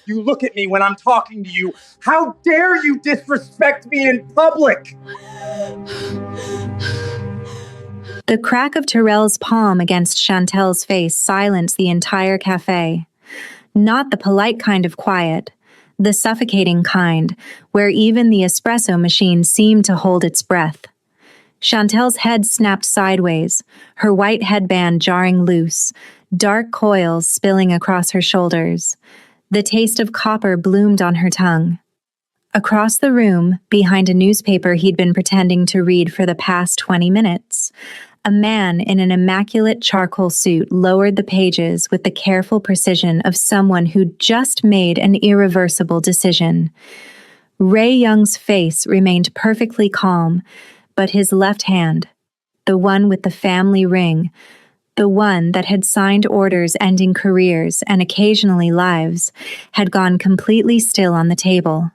you look at me when I'm talking to you. How dare you disrespect me in public? The crack of Terrell's palm against Chantel's face silenced the entire cafe. Not the polite kind of quiet, the suffocating kind, where even the espresso machine seemed to hold its breath. Chantel's head snapped sideways, her white headband jarring loose, dark coils spilling across her shoulders. The taste of copper bloomed on her tongue. Across the room, behind a newspaper he'd been pretending to read for the past 20 minutes, a man in an immaculate charcoal suit lowered the pages with the careful precision of someone who'd just made an irreversible decision. Ray Young's face remained perfectly calm, but his left hand, the one with the family ring, the one that had signed orders ending careers and occasionally lives, had gone completely still on the table.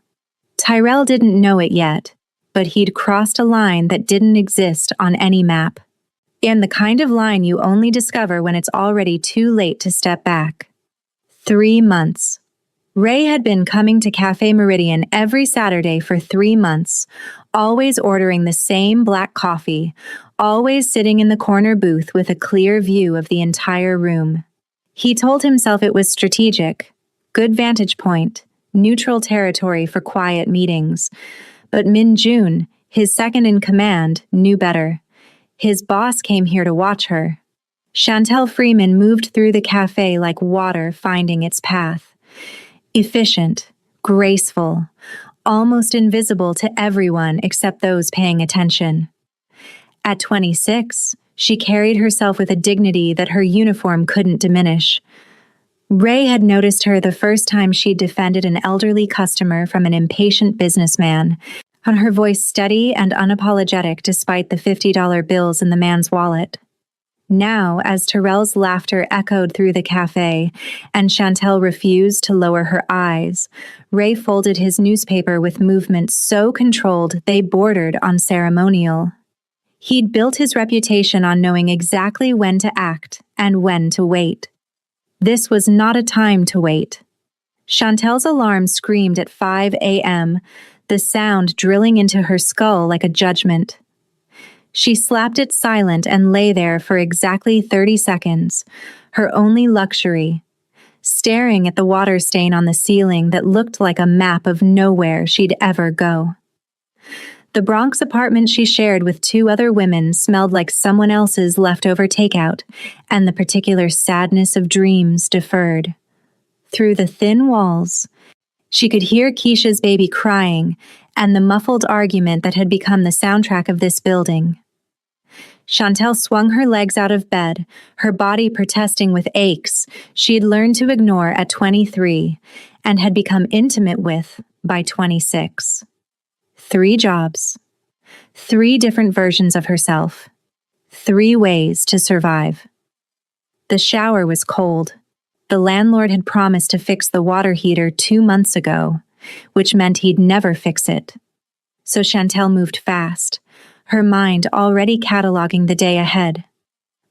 Tyrell didn't know it yet, but he'd crossed a line that didn't exist on any map. And the kind of line you only discover when it's already too late to step back. 3 months. Ray had been coming to Cafe Meridian every Saturday for 3 months, always ordering the same black coffee, always sitting in the corner booth with a clear view of the entire room. He told himself it was strategic, good vantage point, neutral territory for quiet meetings. But Min Jun, his second in command, knew better. His boss came here to watch her. Chantel Freeman moved through the cafe like water finding its path. Efficient, graceful, almost invisible to everyone except those paying attention. At 26, she carried herself with a dignity that her uniform couldn't diminish. Ray had noticed her the first time she defended an elderly customer from an impatient businessman, and her voice steady and unapologetic despite the $50 bills in the man's wallet. Now, as Terrell's laughter echoed through the cafe and Chantel refused to lower her eyes, Ray folded his newspaper with movements so controlled they bordered on ceremonial. He'd built his reputation on knowing exactly when to act and when to wait. This was not a time to wait. Chantel's alarm screamed at 5 a.m., the sound drilling into her skull like a judgment. She slapped it silent and lay there for exactly 30 seconds, her only luxury, staring at the water stain on the ceiling that looked like a map of nowhere she'd ever go. The Bronx apartment she shared with 2 other women smelled like someone else's leftover takeout, and the particular sadness of dreams deferred. Through the thin walls, she could hear Keisha's baby crying and the muffled argument that had become the soundtrack of this building. Chantel swung her legs out of bed, her body protesting with aches she'd learned to ignore at 23 and had become intimate with by 26. 3 jobs, 3 different versions of herself, 3 ways to survive. The shower was cold. The landlord had promised to fix the water heater 2 months ago, which meant he'd never fix it. So Chantel moved fast, her mind already cataloging the day ahead.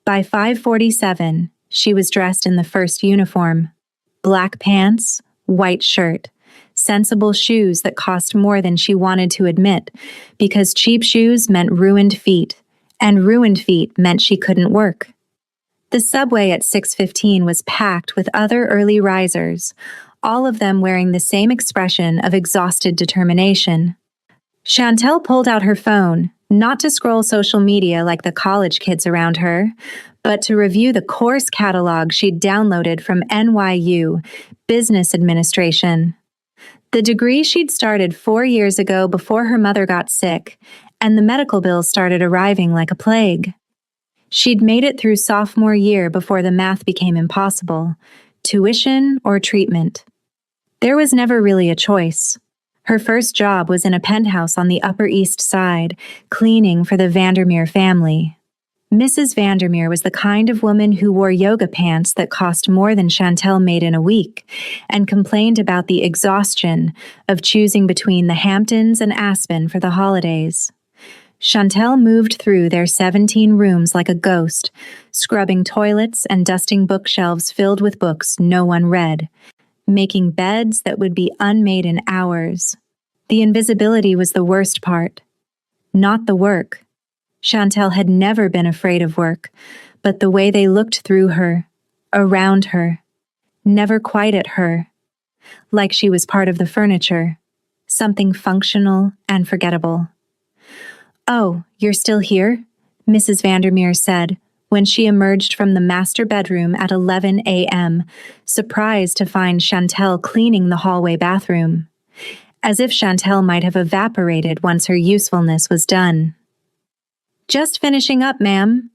By 5:47, she was dressed in the first uniform: black pants, white shirt, sensible shoes that cost more than she wanted to admit, because cheap shoes meant ruined feet, and ruined feet meant she couldn't work. The subway at 6:15 was packed with other early risers, all of them wearing the same expression of exhausted determination. Chantel pulled out her phone, not to scroll social media like the college kids around her, but to review the course catalog she'd downloaded from NYU, Business Administration. The degree she'd started 4 years ago before her mother got sick, and the medical bills started arriving like a plague. She'd made it through sophomore year before the math became impossible: tuition or treatment. There was never really a choice. Her first job was in a penthouse on the Upper East Side, cleaning for the Vandermeer family. Mrs. Vandermeer was the kind of woman who wore yoga pants that cost more than Chantel made in a week, and complained about the exhaustion of choosing between the Hamptons and Aspen for the holidays. Chantel moved through their 17 rooms like a ghost, scrubbing toilets and dusting bookshelves filled with books no one read, making beds that would be unmade in hours. The invisibility was the worst part, not the work. Chantel had never been afraid of work, but the way they looked through her, around her, never quite at her, like she was part of the furniture, something functional and forgettable. "Oh, you're still here?" Mrs. Vandermeer said when she emerged from the master bedroom at 11 a.m., surprised to find Chantel cleaning the hallway bathroom, as if Chantel might have evaporated once her usefulness was done. "Just finishing up, ma'am."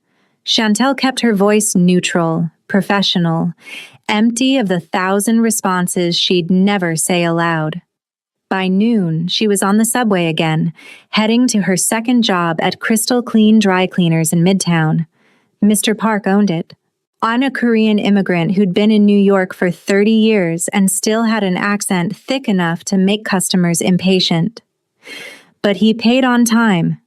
Chantel kept her voice neutral, professional, empty of the 1,000 responses she'd never say aloud. By noon, she was on the subway again, heading to her second job at Crystal Clean Dry Cleaners in Midtown. Mr. Park owned it. I'm a Korean immigrant who'd been in New York for 30 years and still had an accent thick enough to make customers impatient. But he paid on time,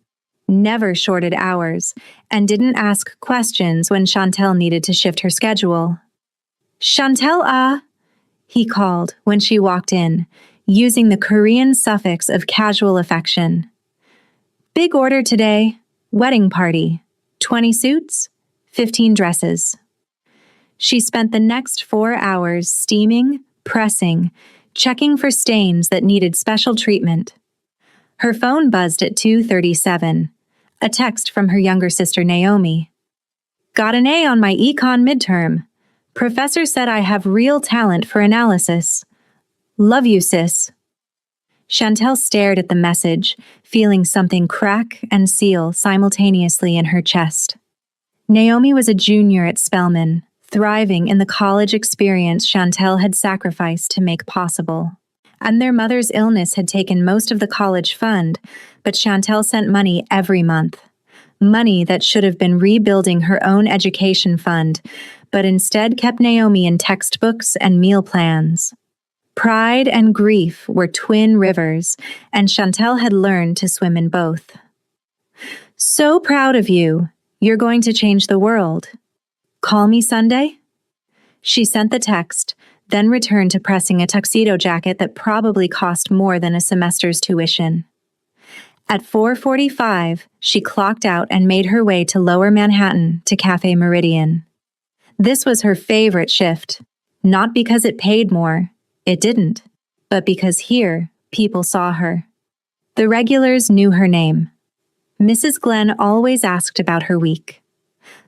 never shorted hours, and didn't ask questions when Chantel needed to shift her schedule. "Chantel, he called when she walked in, using the Korean suffix of casual affection. "Big order today. Wedding party. 20 suits, 15 dresses." She spent the next 4 hours steaming, pressing, checking for stains that needed special treatment. Her phone buzzed at 2:37, a text from her younger sister Naomi. "Got an A on my econ midterm. Professor said I have real talent for analysis. Love you, sis." Chantel stared at the message, feeling something crack and seal simultaneously in her chest. Naomi was a junior at Spelman, thriving in the college experience Chantel had sacrificed to make possible. And their mother's illness had taken most of the college fund, but Chantel sent money every month. Money that should have been rebuilding her own education fund, but instead kept Naomi in textbooks and meal plans. Pride and grief were twin rivers, and Chantel had learned to swim in both. "So proud of you. You're going to change the world. Call me Sunday?" She sent the text, then returned to pressing a tuxedo jacket that probably cost more than a semester's tuition. At 4:45, she clocked out and made her way to Lower Manhattan to Cafe Meridian. This was her favorite shift, not because it paid more, it didn't, but because here, people saw her. The regulars knew her name. Mrs. Glenn always asked about her week.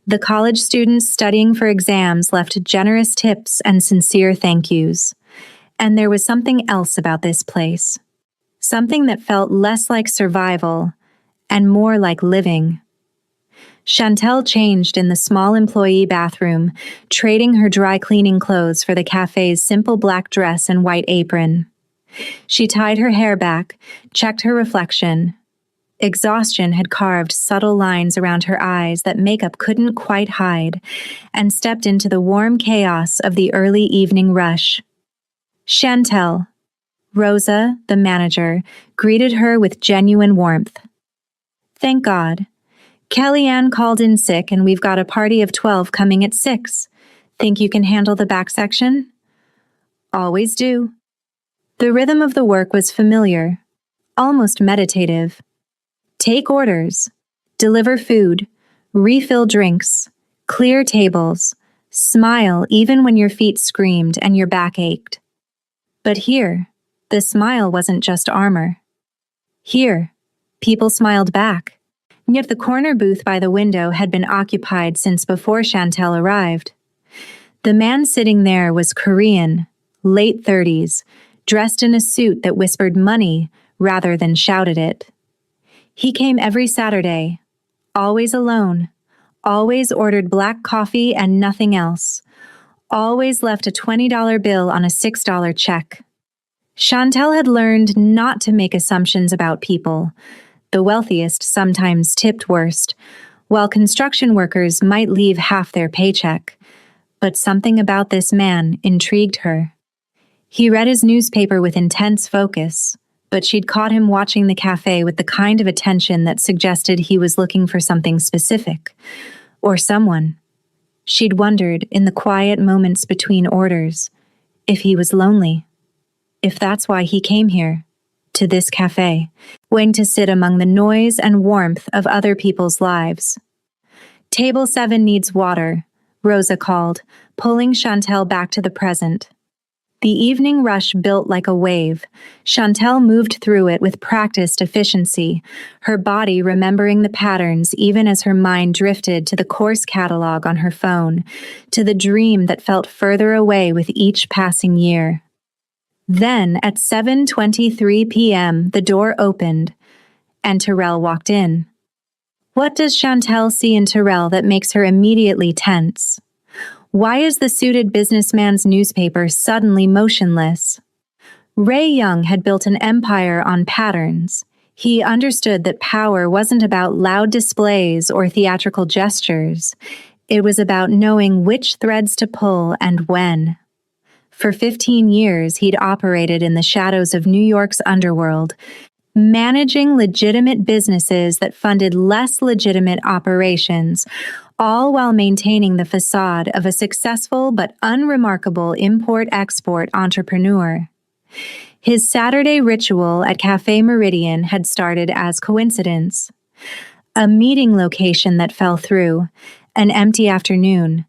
The college students studying for exams left generous tips and sincere thank yous. And there was something else about this place. Something that felt less like survival and more like living. Chantel changed in the small employee bathroom, trading her dry cleaning clothes for the cafe's simple black dress and white apron. She tied her hair back, checked her reflection. Exhaustion had carved subtle lines around her eyes that makeup couldn't quite hide, and stepped into the warm chaos of the early evening rush. "Chantel." Rosa, the manager, greeted her with genuine warmth. "Thank God. Kellyanne called in sick and we've got a party of 12 coming at 6. Think you can handle the back section?" "Always do." The rhythm of the work was familiar, almost meditative. Take orders, deliver food, refill drinks, clear tables, smile even when your feet screamed and your back ached. But here, the smile wasn't just armor. Here, people smiled back. Yet the corner booth by the window had been occupied since before Chantel arrived. The man sitting there was Korean, late 30s, dressed in a suit that whispered money rather than shouted it. He came every Saturday, always alone, always ordered black coffee and nothing else, always left a $20 bill on a $6 check. Chantel had learned not to make assumptions about people. The wealthiest sometimes tipped worst, while construction workers might leave half their paycheck. But something about this man intrigued her. He read his newspaper with intense focus, but she'd caught him watching the cafe with the kind of attention that suggested he was looking for something specific, or someone. She'd wondered, in the quiet moments between orders, if he was lonely, if that's why he came here, to this cafe, waiting to sit among the noise and warmth of other people's lives. Table 7 needs water, Rosa called, pulling Chantel back to the present. The evening rush built like a wave. Chantel moved through it with practiced efficiency, her body remembering the patterns even as her mind drifted to the course catalog on her phone, to the dream that felt further away with each passing year. Then, at 7:23 p.m., the door opened, and Terrell walked in. What does Chantel see in Terrell that makes her immediately tense? Why is the suited businessman's newspaper suddenly motionless? Ray Young had built an empire on patterns. He understood that power wasn't about loud displays or theatrical gestures. It was about knowing which threads to pull and when. For 15 years, he'd operated in the shadows of New York's underworld, managing legitimate businesses that funded less legitimate operations, all while maintaining the facade of a successful but unremarkable import-export entrepreneur. His Saturday ritual at Café Meridian had started as coincidence. A meeting location that fell through, an empty afternoon,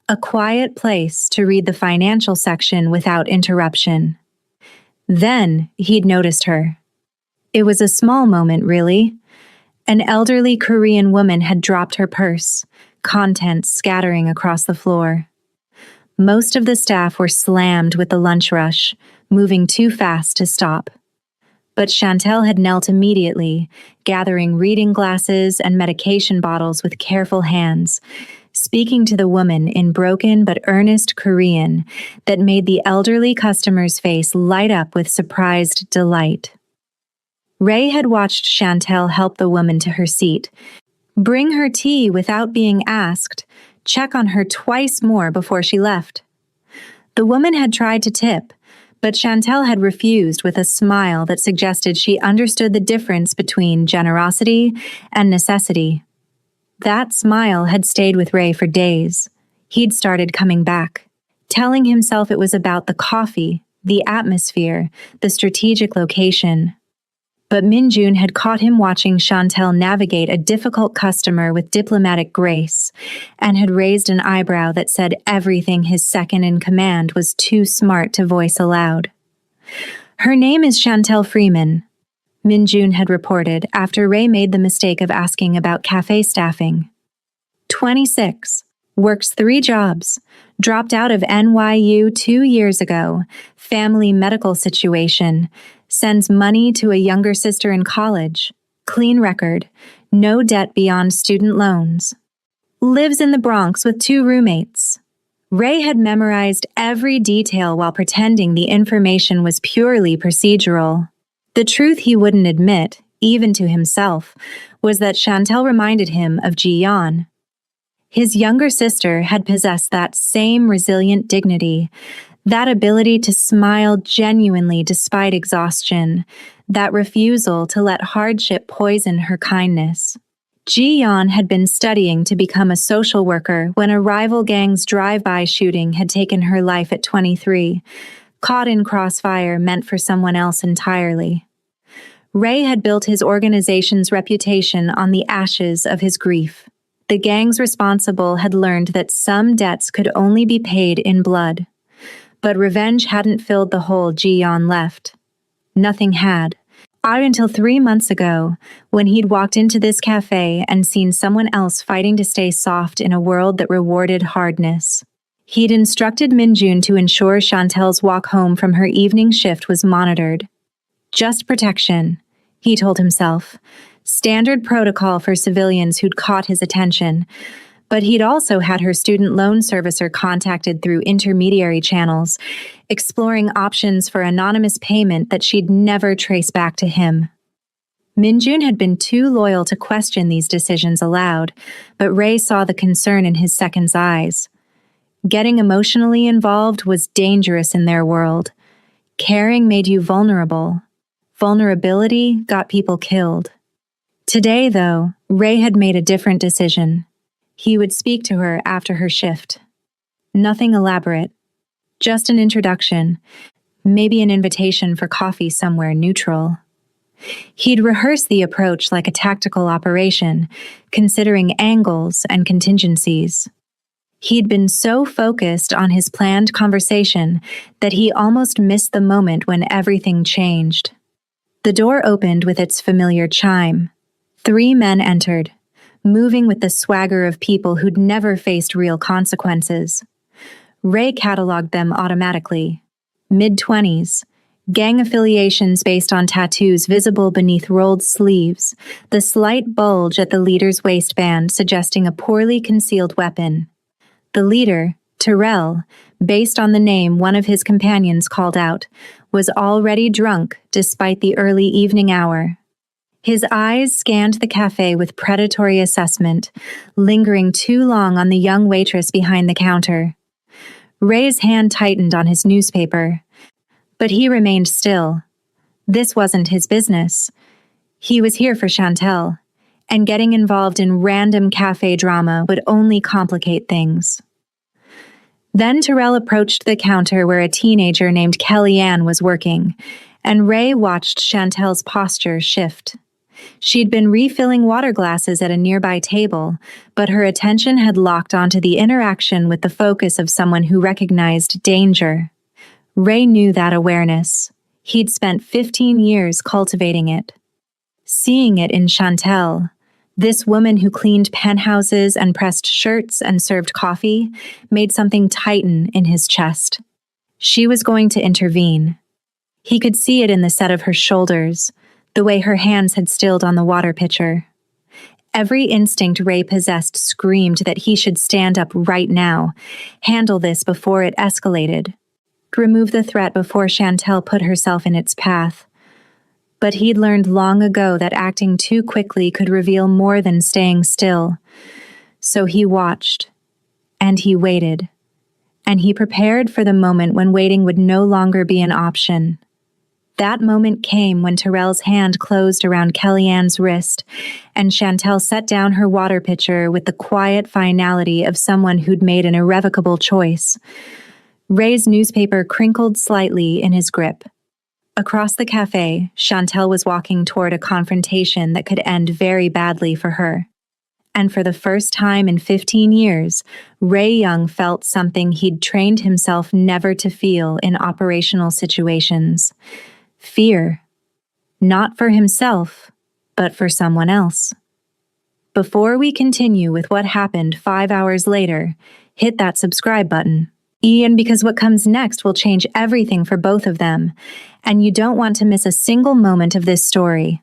a quiet place to read the financial section without interruption. Then he'd noticed her. It was a small moment, really. An elderly Korean woman had dropped her purse, contents scattering across the floor. Most of the staff were slammed with the lunch rush, moving too fast to stop. But Chantel had knelt immediately, gathering reading glasses and medication bottles with careful hands, speaking to the woman in broken but earnest Korean that made the elderly customer's face light up with surprised delight. Ray had watched Chantel help the woman to her seat, bring her tea without being asked, check on her twice more before she left. The woman had tried to tip, but Chantel had refused with a smile that suggested she understood the difference between generosity and necessity. That smile had stayed with Ray for days. He'd started coming back, telling himself it was about the coffee, the atmosphere, the strategic location. But Minjun had caught him watching Chantel navigate a difficult customer with diplomatic grace, and had raised an eyebrow that said everything his second-in-command was too smart to voice aloud. "Her name is Chantel Freeman," Minjun had reported after Ray made the mistake of asking about cafe staffing. 26, works 3 jobs, dropped out of NYU 2 years ago, family medical situation, sends money to a younger sister in college, clean record, no debt beyond student loans. Lives in the Bronx with 2 roommates. Ray had memorized every detail while pretending the information was purely procedural. The truth he wouldn't admit, even to himself, was that Chantel reminded him of Ji-yeon. His younger sister had possessed that same resilient dignity, that ability to smile genuinely despite exhaustion, that refusal to let hardship poison her kindness. Ji-yeon had been studying to become a social worker when a rival gang's drive-by shooting had taken her life at 23, caught in crossfire meant for someone else entirely. Ray had built his organization's reputation on the ashes of his grief. The gangs responsible had learned that some debts could only be paid in blood. But revenge hadn't filled the hole Ji-yeon left. Nothing had. Out until 3 months ago, when he'd walked into this cafe and seen someone else fighting to stay soft in a world that rewarded hardness. He'd instructed Minjun to ensure Chantel's walk home from her evening shift was monitored. Just protection, he told himself. Standard protocol for civilians who'd caught his attention. But he'd also had her student loan servicer contacted through intermediary channels, exploring options for anonymous payment that she'd never trace back to him. Minjun had been too loyal to question these decisions aloud, but Ray saw the concern in his second's eyes. Getting emotionally involved was dangerous in their world. Caring made you vulnerable. Vulnerability got people killed. Today, though, Ray had made a different decision. He would speak to her after her shift. Nothing elaborate. Just an introduction, maybe an invitation for coffee somewhere neutral. He'd rehearsed the approach like a tactical operation, considering angles and contingencies. He'd been so focused on his planned conversation that he almost missed the moment when everything changed. The door opened with its familiar chime. 3 men entered, moving with the swagger of people who'd never faced real consequences. Ray cataloged them automatically. Mid-20s, gang affiliations based on tattoos visible beneath rolled sleeves, the slight bulge at the leader's waistband suggesting a poorly concealed weapon. The leader, Terrell, based on the name one of his companions called out, was already drunk despite the early evening hour. His eyes scanned the cafe with predatory assessment, lingering too long on the young waitress behind the counter. Ray's hand tightened on his newspaper, but he remained still. This wasn't his business. He was here for Chantel, and getting involved in random cafe drama would only complicate things. Then Terrell approached the counter where a teenager named Kellyanne was working, and Ray watched Chantel's posture shift. She'd been refilling water glasses at a nearby table, but her attention had locked onto the interaction with the focus of someone who recognized danger. Ray knew that awareness. He'd spent 15 years cultivating it. Seeing it in Chantel, this woman who cleaned penthouses and pressed shirts and served coffee, made something tighten in his chest. She was going to intervene. He could see it in the set of her shoulders, the way her hands had stilled on the water pitcher. Every instinct Ray possessed screamed that he should stand up right now, handle this before it escalated, remove the threat before Chantel put herself in its path. But he'd learned long ago that acting too quickly could reveal more than staying still. So he watched, and he waited, and he prepared for the moment when waiting would no longer be an option. That moment came when Terrell's hand closed around Kellyanne's wrist, and Chantel set down her water pitcher with the quiet finality of someone who'd made an irrevocable choice. Ray's newspaper crinkled slightly in his grip. Across the cafe, Chantel was walking toward a confrontation that could end very badly for her. And for the first time in 15 years, Ray Young felt something he'd trained himself never to feel in operational situations. Fear. Not for himself, but for someone else. Before we continue with what happened 5 hours later, hit that subscribe button. Because what comes next will change everything for both of them, and you don't want to miss a single moment of this story.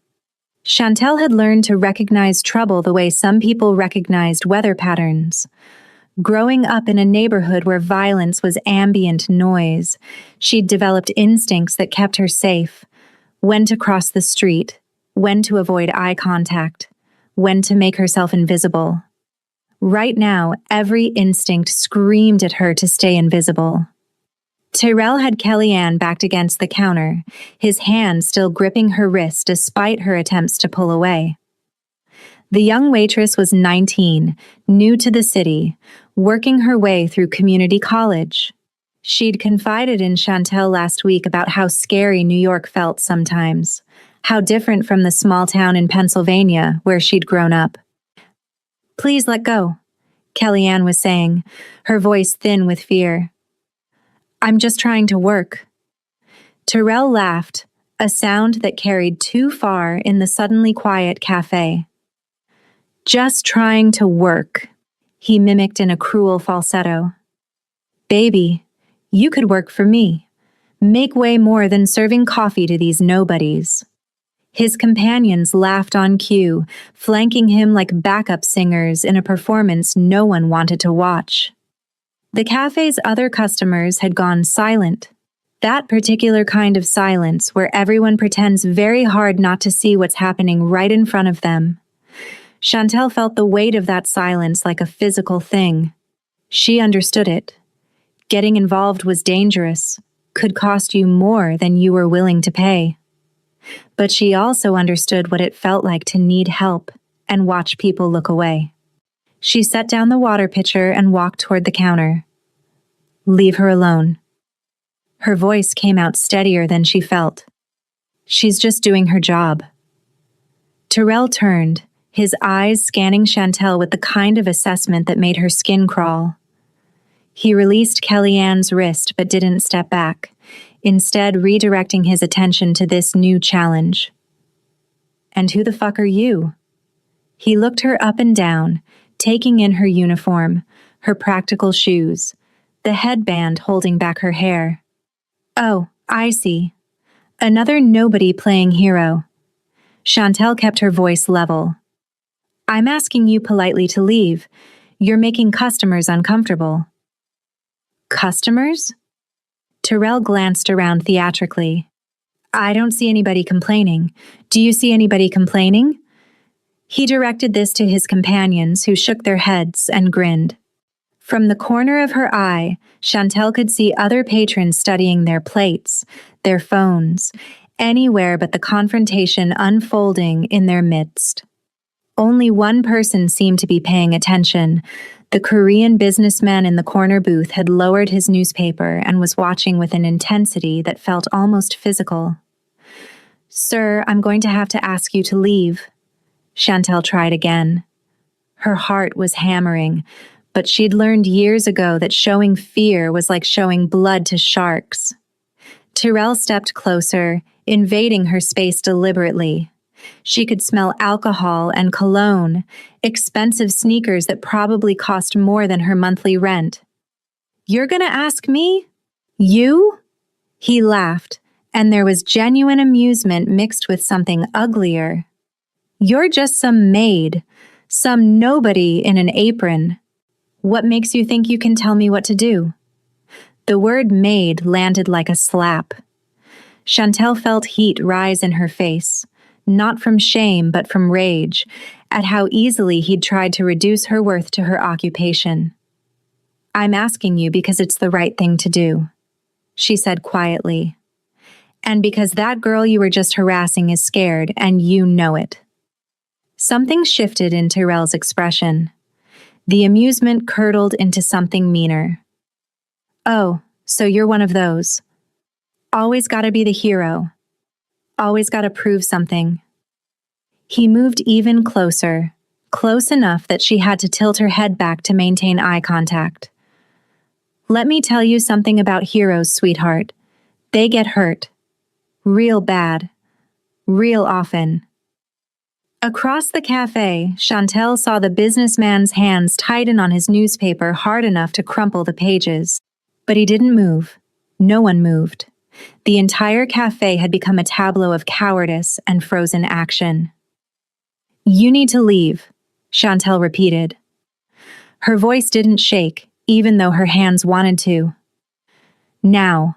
Chantel had learned to recognize trouble the way some people recognized weather patterns. Growing up in a neighborhood where violence was ambient noise, she'd developed instincts that kept her safe. When to cross the street, when to avoid eye contact, when to make herself invisible. Right now, every instinct screamed at her to stay invisible. Terrell had Kellyanne backed against the counter, his hand still gripping her wrist despite her attempts to pull away. The young waitress was 19, new to the city, working her way through community college. She'd confided in Chantel last week about how scary New York felt sometimes, how different from the small town in Pennsylvania where she'd grown up. "Please let go," Kellyanne was saying, her voice thin with fear. "I'm just trying to work." Terrell laughed, a sound that carried too far in the suddenly quiet cafe. "Just trying to work," he mimicked in a cruel falsetto. "Baby, you could work for me. Make way more than serving coffee to these nobodies." His companions laughed on cue, flanking him like backup singers in a performance no one wanted to watch. The cafe's other customers had gone silent. That particular kind of silence where everyone pretends very hard not to see what's happening right in front of them. Chantel felt the weight of that silence like a physical thing. She understood it. Getting involved was dangerous, could cost you more than you were willing to pay. But she also understood what it felt like to need help and watch people look away. She set down the water pitcher and walked toward the counter. "Leave her alone," Her voice came out steadier than she felt. She's just doing her job. Terrell turned, his eyes scanning Chantel with the kind of assessment that made her skin crawl. He released Kellyanne's wrist but didn't step back, instead redirecting his attention to this new challenge. "And who the fuck are you?" He looked her up and down, taking in her uniform, her practical shoes, the headband holding back her hair. "Oh, I see. Another nobody playing hero." Chantel kept her voice level. "I'm asking you politely to leave. You're making customers uncomfortable." "Customers?" Terrell glanced around theatrically. "I don't see anybody complaining. Do you see anybody complaining?" He directed this to his companions, who shook their heads and grinned. From the corner of her eye, Chantel could see other patrons studying their plates, their phones, anywhere but the confrontation unfolding in their midst. Only one person seemed to be paying attention. The Korean businessman in the corner booth had lowered his newspaper and was watching with an intensity that felt almost physical. "Sir, I'm going to have to ask you to leave." Chantel tried again. Her heart was hammering, but she'd learned years ago that showing fear was like showing blood to sharks. Terrell stepped closer, invading her space deliberately. She could smell alcohol and cologne, expensive sneakers that probably cost more than her monthly rent. "You're gonna ask me? You?" He laughed, and there was genuine amusement mixed with something uglier. "You're just some maid, some nobody in an apron. What makes you think you can tell me what to do?" The word maid landed like a slap. Chantel felt heat rise in her face, not from shame but from rage, at how easily he'd tried to reduce her worth to her occupation. "I'm asking you because it's the right thing to do," she said quietly. "And because that girl you were just harassing is scared, and you know it." Something shifted in Terrell's expression. The amusement curdled into something meaner. "Oh, so you're one of those. Always gotta be the hero. Always gotta prove something." He moved even closer, close enough that she had to tilt her head back to maintain eye contact. "Let me tell you something about heroes, sweetheart. They get hurt. Real bad. Real often." Across the cafe, Chantel saw the businessman's hands tighten on his newspaper hard enough to crumple the pages. But he didn't move. No one moved. The entire cafe had become a tableau of cowardice and frozen action. "You need to leave," Chantel repeated. Her voice didn't shake, even though her hands wanted to. "Now."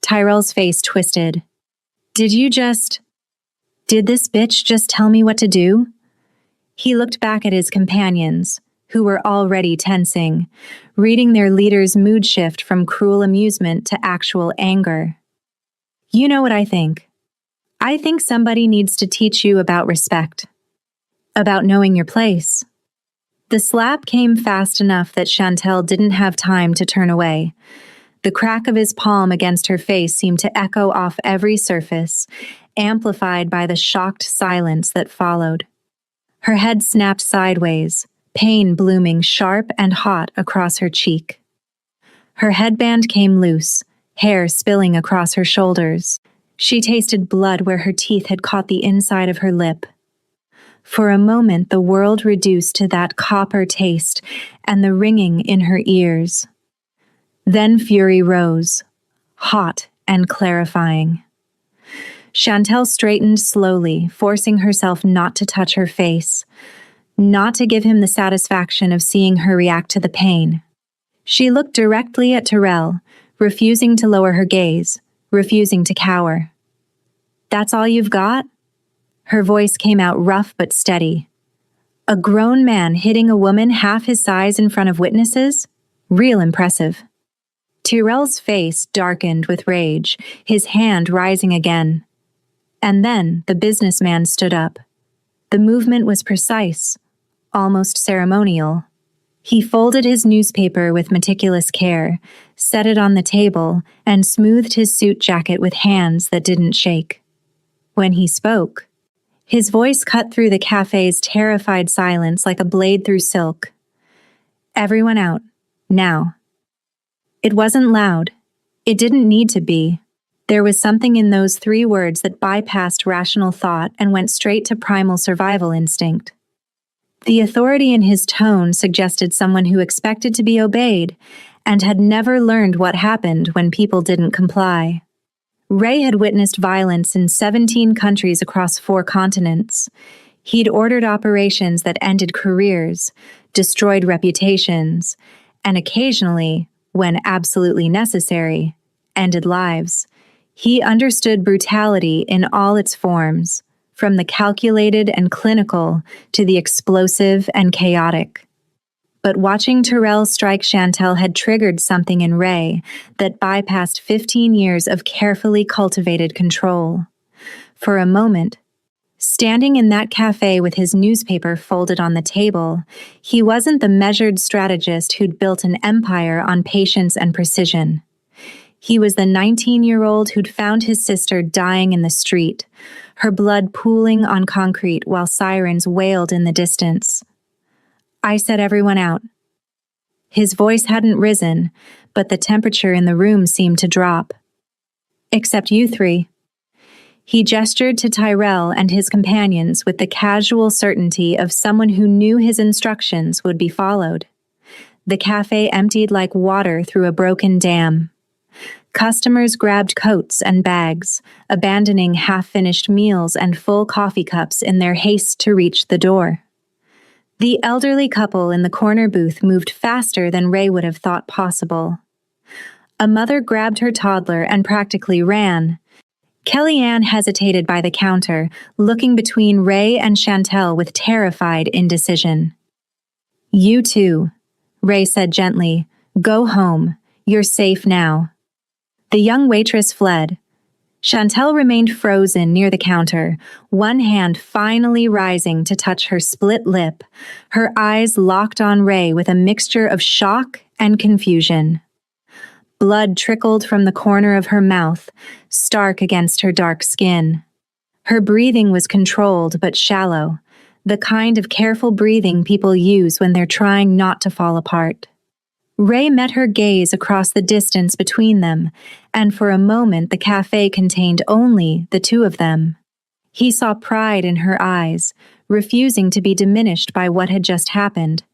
Tyrell's face twisted. Did this bitch just tell me what to do?" He looked back at his companions, who were already tensing, reading their leader's mood shift from cruel amusement to actual anger. "You know what I think? I think somebody needs to teach you about respect. About knowing your place." The slap came fast enough that Chantel didn't have time to turn away. The crack of his palm against her face seemed to echo off every surface, amplified by the shocked silence that followed. Her head snapped sideways, pain blooming sharp and hot across her cheek. Her headband came loose, hair spilling across her shoulders. She tasted blood where her teeth had caught the inside of her lip. For a moment, the world reduced to that copper taste and the ringing in her ears. Then fury rose, hot and clarifying. Chantel straightened slowly, forcing herself not to touch her face, not to give him the satisfaction of seeing her react to the pain. She looked directly at Terrell, refusing to lower her gaze, refusing to cower. "That's all you've got?" Her voice came out rough but steady. "A grown man hitting a woman half his size in front of witnesses? Real impressive." Terrell's face darkened with rage, his hand rising again. And then the businessman stood up. The movement was precise, almost ceremonial. He folded his newspaper with meticulous care, set it on the table, and smoothed his suit jacket with hands that didn't shake. When he spoke, his voice cut through the cafe's terrified silence like a blade through silk. Everyone out, now. It wasn't loud. It didn't need to be. There was something in those 3 words that bypassed rational thought and went straight to primal survival instinct. The authority in his tone suggested someone who expected to be obeyed and had never learned what happened when people didn't comply. Ray had witnessed violence in 17 countries across 4 continents. He'd ordered operations that ended careers, destroyed reputations, and occasionally, when absolutely necessary, ended lives. He understood brutality in all its forms, from the calculated and clinical to the explosive and chaotic. But watching Tyrell strike Chantel had triggered something in Ray that bypassed 15 years of carefully cultivated control. For a moment, standing in that cafe with his newspaper folded on the table, he wasn't the measured strategist who'd built an empire on patience and precision. He was the 19-year-old who'd found his sister dying in the street, her blood pooling on concrete while sirens wailed in the distance. I set everyone out. His voice hadn't risen, but the temperature in the room seemed to drop. Except you 3. He gestured to Tyrell and his companions with the casual certainty of someone who knew his instructions would be followed. The cafe emptied like water through a broken dam. Customers grabbed coats and bags, abandoning half-finished meals and full coffee cups in their haste to reach the door. The elderly couple in the corner booth moved faster than Ray would have thought possible. A mother grabbed her toddler and practically ran. Kellyanne hesitated by the counter, looking between Ray and Chantel with terrified indecision. You too, Ray said gently. Go home. You're safe now. The young waitress fled. Chantel remained frozen near the counter, one hand finally rising to touch her split lip, her eyes locked on Ray with a mixture of shock and confusion. Blood trickled from the corner of her mouth, stark against her dark skin. Her breathing was controlled but shallow, the kind of careful breathing people use when they're trying not to fall apart. Ray met her gaze across the distance between them, and for a moment the cafe contained only the 2 of them. He saw pride in her eyes, refusing to be diminished by what had just happened.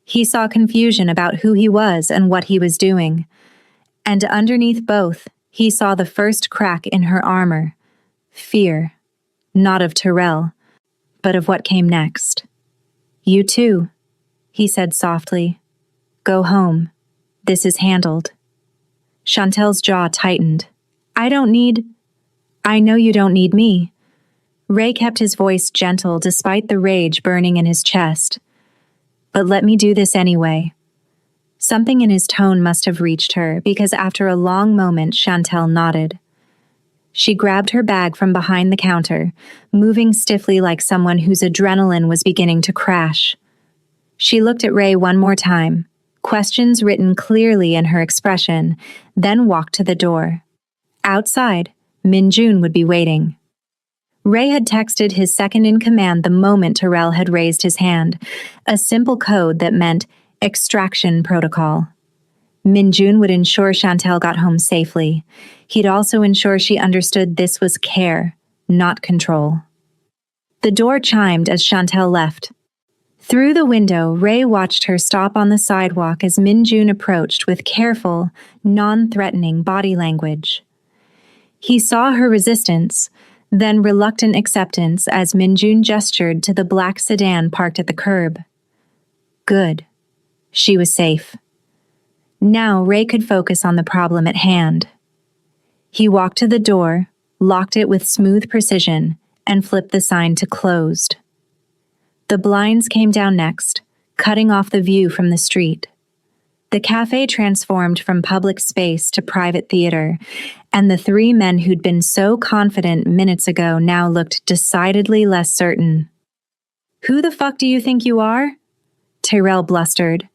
He saw confusion about who he was and what he was doing. And underneath both, he saw the first crack in her armor. Fear, not of Tyrell, but of what came next. You too, he said softly. Go home. This is handled. Chantel's jaw tightened. I know you don't need me. Ray kept his voice gentle despite the rage burning in his chest. But let me do this anyway. Something in his tone must have reached her because after a long moment, Chantel nodded. She grabbed her bag from behind the counter, moving stiffly like someone whose adrenaline was beginning to crash. She looked at Ray one more time, questions written clearly in her expression, then walked to the door. Outside, Min-jun would be waiting. Ray had texted his second-in-command the moment Tyrell had raised his hand, a simple code that meant extraction protocol. Min-jun would ensure Chantel got home safely. He'd also ensure she understood this was care, not control. The door chimed as Chantel left. Through the window, Ray watched her stop on the sidewalk as Min-jun approached with careful, non-threatening body language. He saw her resistance, then reluctant acceptance as Min-jun gestured to the black sedan parked at the curb. Good. She was safe. Now Ray could focus on the problem at hand. He walked to the door, locked it with smooth precision, and flipped the sign to closed. The blinds came down next, cutting off the view from the street. The cafe transformed from public space to private theater, and the 3 men who'd been so confident minutes ago now looked decidedly less certain. Who the fuck do you think you are? Tyrell blustered.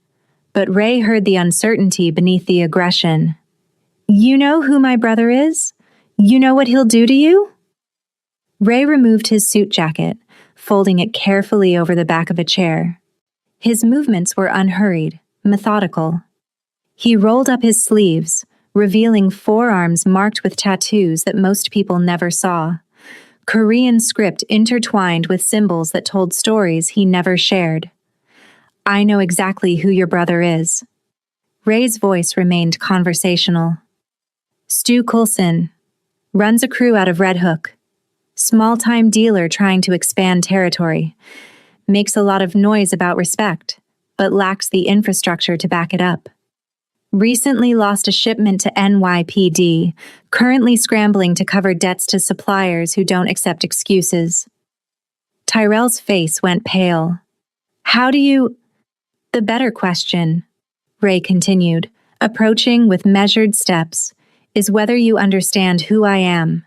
but Ray heard the uncertainty beneath the aggression. You know who my brother is? You know what he'll do to you? Ray removed his suit jacket, folding it carefully over the back of a chair. His movements were unhurried, methodical. He rolled up his sleeves, revealing forearms marked with tattoos that most people never saw. Korean script intertwined with symbols that told stories he never shared. I know exactly who your brother is. Ray's voice remained conversational. Stu Coulson. Runs a crew out of Red Hook. Small-time dealer trying to expand territory. Makes a lot of noise about respect, but lacks the infrastructure to back it up. Recently lost a shipment to NYPD, currently scrambling to cover debts to suppliers who don't accept excuses. Tyrell's face went pale. How do you... The better question, Ray continued, approaching with measured steps, is whether you understand who I am.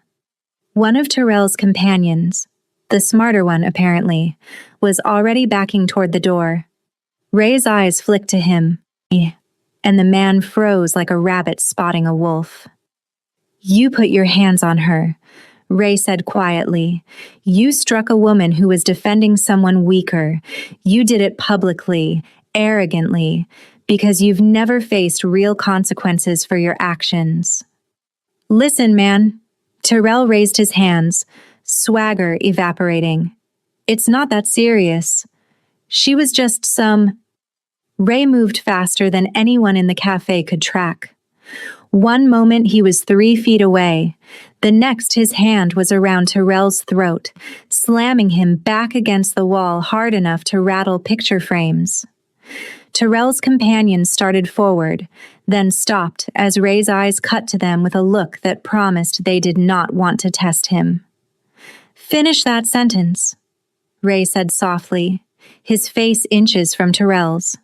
One of Tyrell's companions, the smarter one apparently, was already backing toward the door. Ray's eyes flicked to him, and the man froze like a rabbit spotting a wolf. You put your hands on her, Ray said quietly. You struck a woman who was defending someone weaker. You did it publicly, arrogantly, because you've never faced real consequences for your actions. Listen, man. Tyrell raised his hands, swagger evaporating. It's not that serious. She was just some... Ray moved faster than anyone in the cafe could track. One moment he was 3 feet away. The next his hand was around Tyrell's throat, slamming him back against the wall hard enough to rattle picture frames. Tyrell's companion started forward, then stopped as Ray's eyes cut to them with a look that promised they did not want to test him. Finish that sentence, Ray said softly, his face inches from Tyrell's.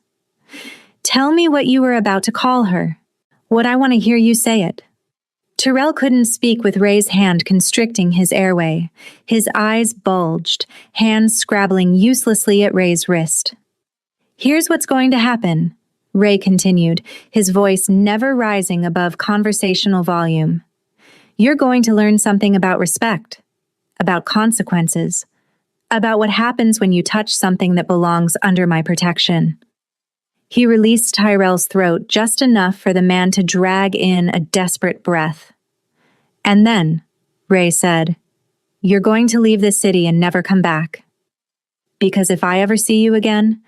Tell me what you were about to call her. What I want to hear you say it. Tyrell couldn't speak with Ray's hand constricting his airway. His eyes bulged, hands scrabbling uselessly at Ray's wrist. Here's what's going to happen, Ray continued, his voice never rising above conversational volume. You're going to learn something about respect, about consequences, about what happens when you touch something that belongs under my protection. He released Tyrell's throat just enough for the man to drag in a desperate breath. And then, Ray said, you're going to leave this city and never come back. Because if I ever see you again,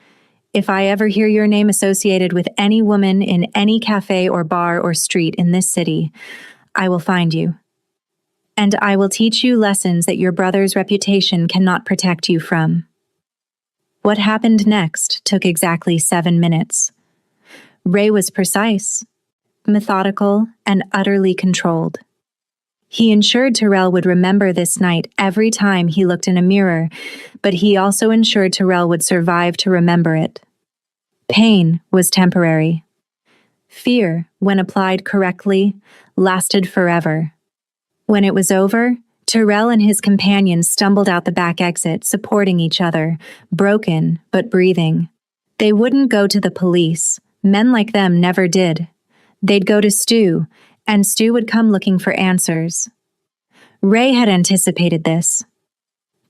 if I ever hear your name associated with any woman in any cafe or bar or street in this city, I will find you. And I will teach you lessons that your brother's reputation cannot protect you from. What happened next took exactly 7 minutes. Ray was precise, methodical, and utterly controlled. He ensured Tyrell would remember this night every time he looked in a mirror, but he also ensured Tyrell would survive to remember it. Pain was temporary. Fear, when applied correctly, lasted forever. When it was over, Tyrell and his companion stumbled out the back exit, supporting each other, broken but breathing. They wouldn't go to the police. Men like them never did. They'd go to Stu, and Stu would come looking for answers. Ray had anticipated this.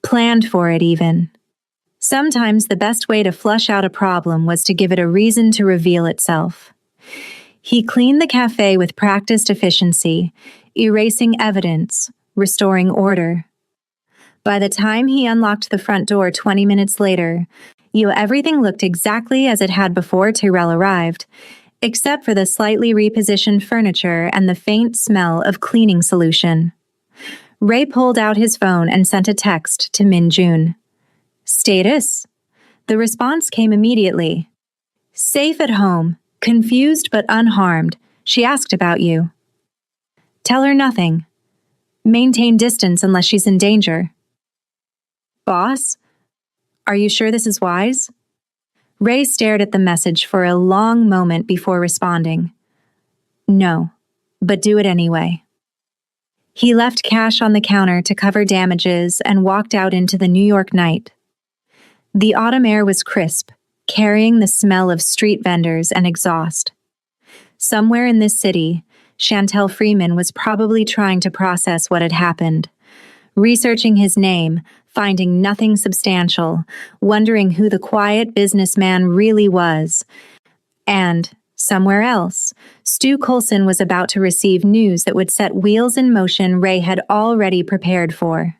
Planned for it, even. Sometimes the best way to flush out a problem was to give it a reason to reveal itself. He cleaned the cafe with practiced efficiency, erasing evidence, restoring order. By the time he unlocked the front door 20 minutes later, everything looked exactly as it had before Tyrell arrived, except for the slightly repositioned furniture and the faint smell of cleaning solution. Ray pulled out his phone and sent a text to Min Jun. Status? The response came immediately. Safe at home, confused but unharmed. She asked about you. Tell her nothing. Maintain distance unless she's in danger. Boss? Are you sure this is wise? Ray stared at the message for a long moment before responding. No, but do it anyway. He left cash on the counter to cover damages and walked out into the New York night. The autumn air was crisp, carrying the smell of street vendors and exhaust. Somewhere in this city, Chantel Freeman was probably trying to process what had happened, researching his name, finding nothing substantial, wondering who the quiet businessman really was. And, somewhere else, Stu Coulson was about to receive news that would set wheels in motion Ray had already prepared for.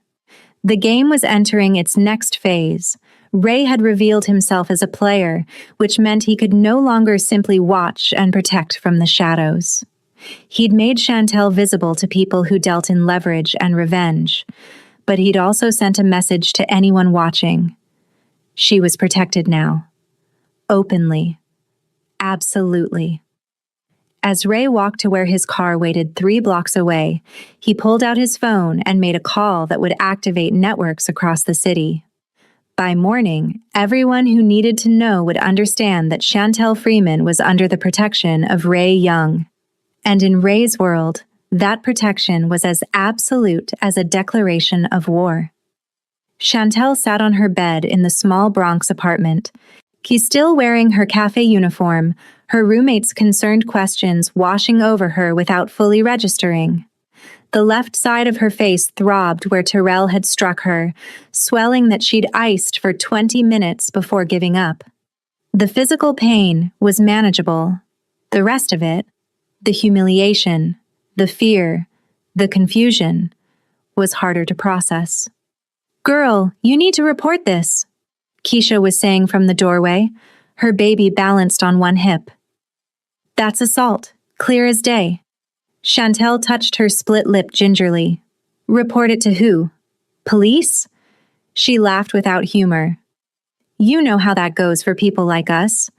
The game was entering its next phase. Ray had revealed himself as a player, which meant he could no longer simply watch and protect from the shadows. He'd made Chantel visible to people who dealt in leverage and revenge, but he'd also sent a message to anyone watching. She was protected now. Openly. Absolutely. As Ray walked to where his car waited 3 blocks away, he pulled out his phone and made a call that would activate networks across the city. By morning, everyone who needed to know would understand that Chantel Freeman was under the protection of Ray Young. And in Ray's world, that protection was as absolute as a declaration of war. Chantel sat on her bed in the small Bronx apartment. She's still wearing her cafe uniform, her roommate's concerned questions washing over her without fully registering. The left side of her face throbbed where Terrell had struck her, swelling that she'd iced for 20 minutes before giving up. The physical pain was manageable. The rest of it, the humiliation, the fear, the confusion, was harder to process. "Girl, you need to report this," Keisha was saying from the doorway, her baby balanced on one hip. "That's assault, clear as day." Chantel touched her split lip gingerly. "Report it to who? Police?" She laughed without humor. "You know how that goes for people like us.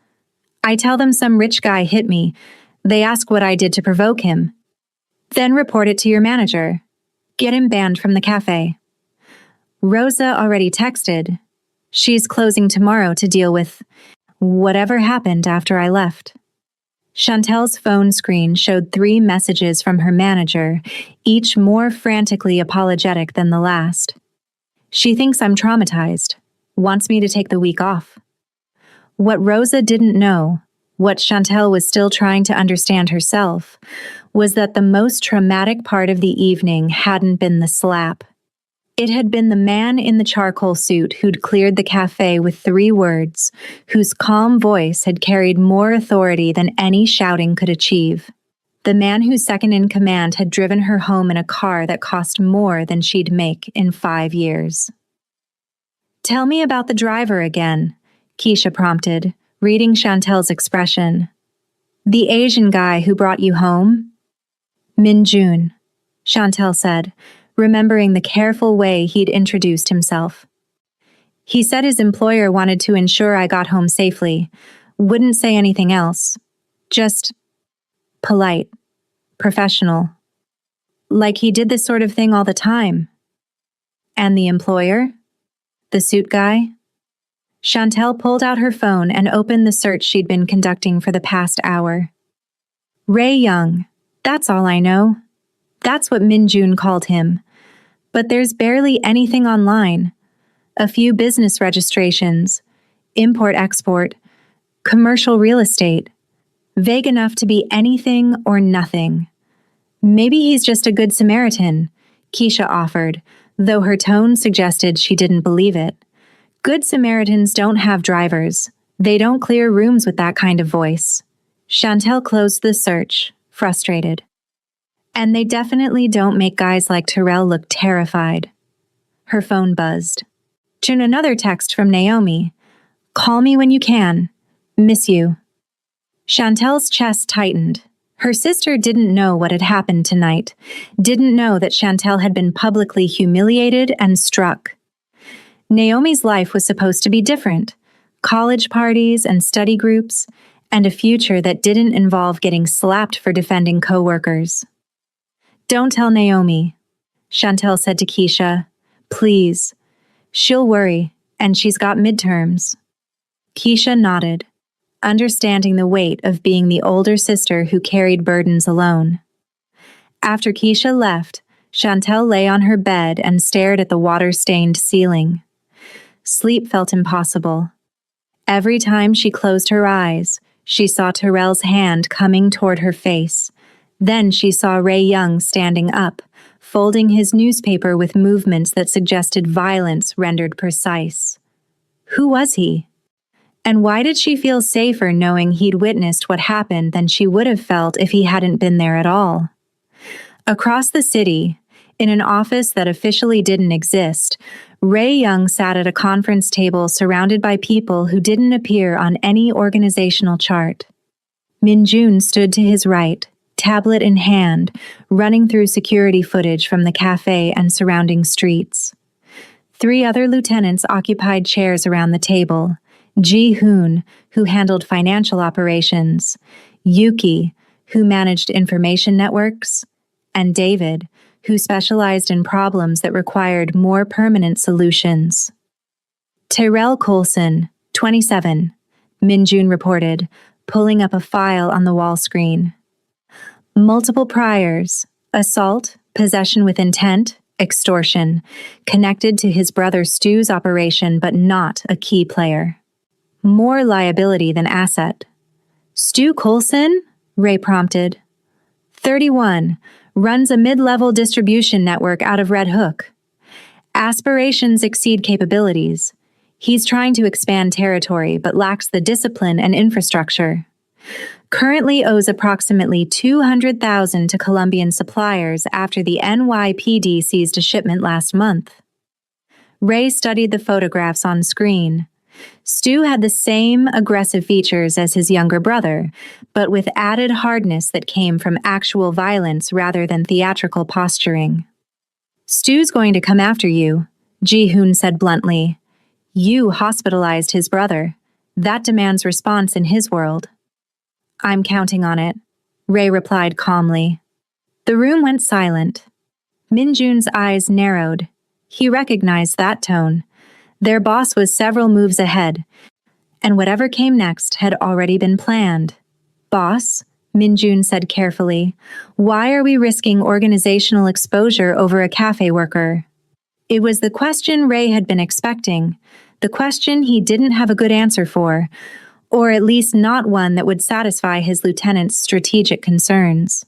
I tell them some rich guy hit me. They ask what I did to provoke him. Then report it to your manager. Get him banned from the cafe." Rosa already texted. She's closing tomorrow to deal with whatever happened after I left. Chantel's phone screen showed 3 messages from her manager, each more frantically apologetic than the last. "She thinks I'm traumatized, wants me to take the week off." What Rosa didn't know, what Chantel was still trying to understand herself, was that the most traumatic part of the evening hadn't been the slap. It had been the man in the charcoal suit who'd cleared the cafe with 3 words, whose calm voice had carried more authority than any shouting could achieve. The man whose second-in-command had driven her home in a car that cost more than she'd make in 5 years. "Tell me about the driver again," Keisha prompted, reading Chantel's expression. "The Asian guy who brought you home?" "Min Jun," Chantel said, remembering the careful way he'd introduced himself. "He said his employer wanted to ensure I got home safely. Wouldn't say anything else. Just polite, professional. Like he did this sort of thing all the time." "And the employer? The suit guy?" Chantel pulled out her phone and opened the search she'd been conducting for the past hour. "Ray Young. That's all I know. That's what Min Jun called him. But there's barely anything online. A few business registrations, import-export, commercial real estate. Vague enough to be anything or nothing. Maybe he's just a good Samaritan," Keisha offered, though her tone suggested she didn't believe it. "Good Samaritans don't have drivers. They don't clear rooms with that kind of voice." Chantel closed the search, frustrated. "And they definitely don't make guys like Terrell look terrified." Her phone buzzed. Soon another text from Naomi. "Call me when you can. Miss you." Chantel's chest tightened. Her sister didn't know what had happened tonight, didn't know that Chantel had been publicly humiliated and struck. Naomi's life was supposed to be different. College parties and study groups, and a future that didn't involve getting slapped for defending coworkers. "Don't tell Naomi," Chantel said to Keisha. "Please. She'll worry, and she's got midterms." Keisha nodded, understanding the weight of being the older sister who carried burdens alone. After Keisha left, Chantel lay on her bed and stared at the water-stained ceiling. Sleep felt impossible. Every time she closed her eyes, she saw Terrell's hand coming toward her face. Then she saw Ray Young standing up, folding his newspaper with movements that suggested violence rendered precise. Who was he? And why did she feel safer knowing he'd witnessed what happened than she would have felt if he hadn't been there at all? Across the city, in an office that officially didn't exist, Ray Young sat at a conference table surrounded by people who didn't appear on any organizational chart. Min Jun stood to his right, tablet in hand, running through security footage from the cafe and surrounding streets. 3 other lieutenants occupied chairs around the table. Ji-hoon, who handled financial operations, Yuki, who managed information networks, and David, who specialized in problems that required more permanent solutions. Terrell Coulson, 27, Min Jun reported, pulling up a file on the wall screen. Multiple priors, assault, possession with intent, extortion, connected to his brother Stu's operation but not a key player. More liability than asset. Stu Coulson? Ray prompted. 31, runs a mid-level distribution network out of Red Hook. Aspirations exceed capabilities. He's trying to expand territory but lacks the discipline and infrastructure. Currently owes approximately $200,000 to Colombian suppliers after the NYPD seized a shipment last month. Ray studied the photographs on screen. Stu had the same aggressive features as his younger brother, but with added hardness that came from actual violence rather than theatrical posturing. Stu's going to come after you, Ji-hoon said bluntly. You hospitalized his brother. That demands response in his world. I'm counting on it, Ray replied calmly. The room went silent. Min Jun's eyes narrowed. He recognized that tone. Their boss was several moves ahead, and whatever came next had already been planned. Boss, Min Jun said carefully, why are we risking organizational exposure over a cafe worker? It was the question Ray had been expecting, the question he didn't have a good answer for, or at least not one that would satisfy his lieutenant's strategic concerns.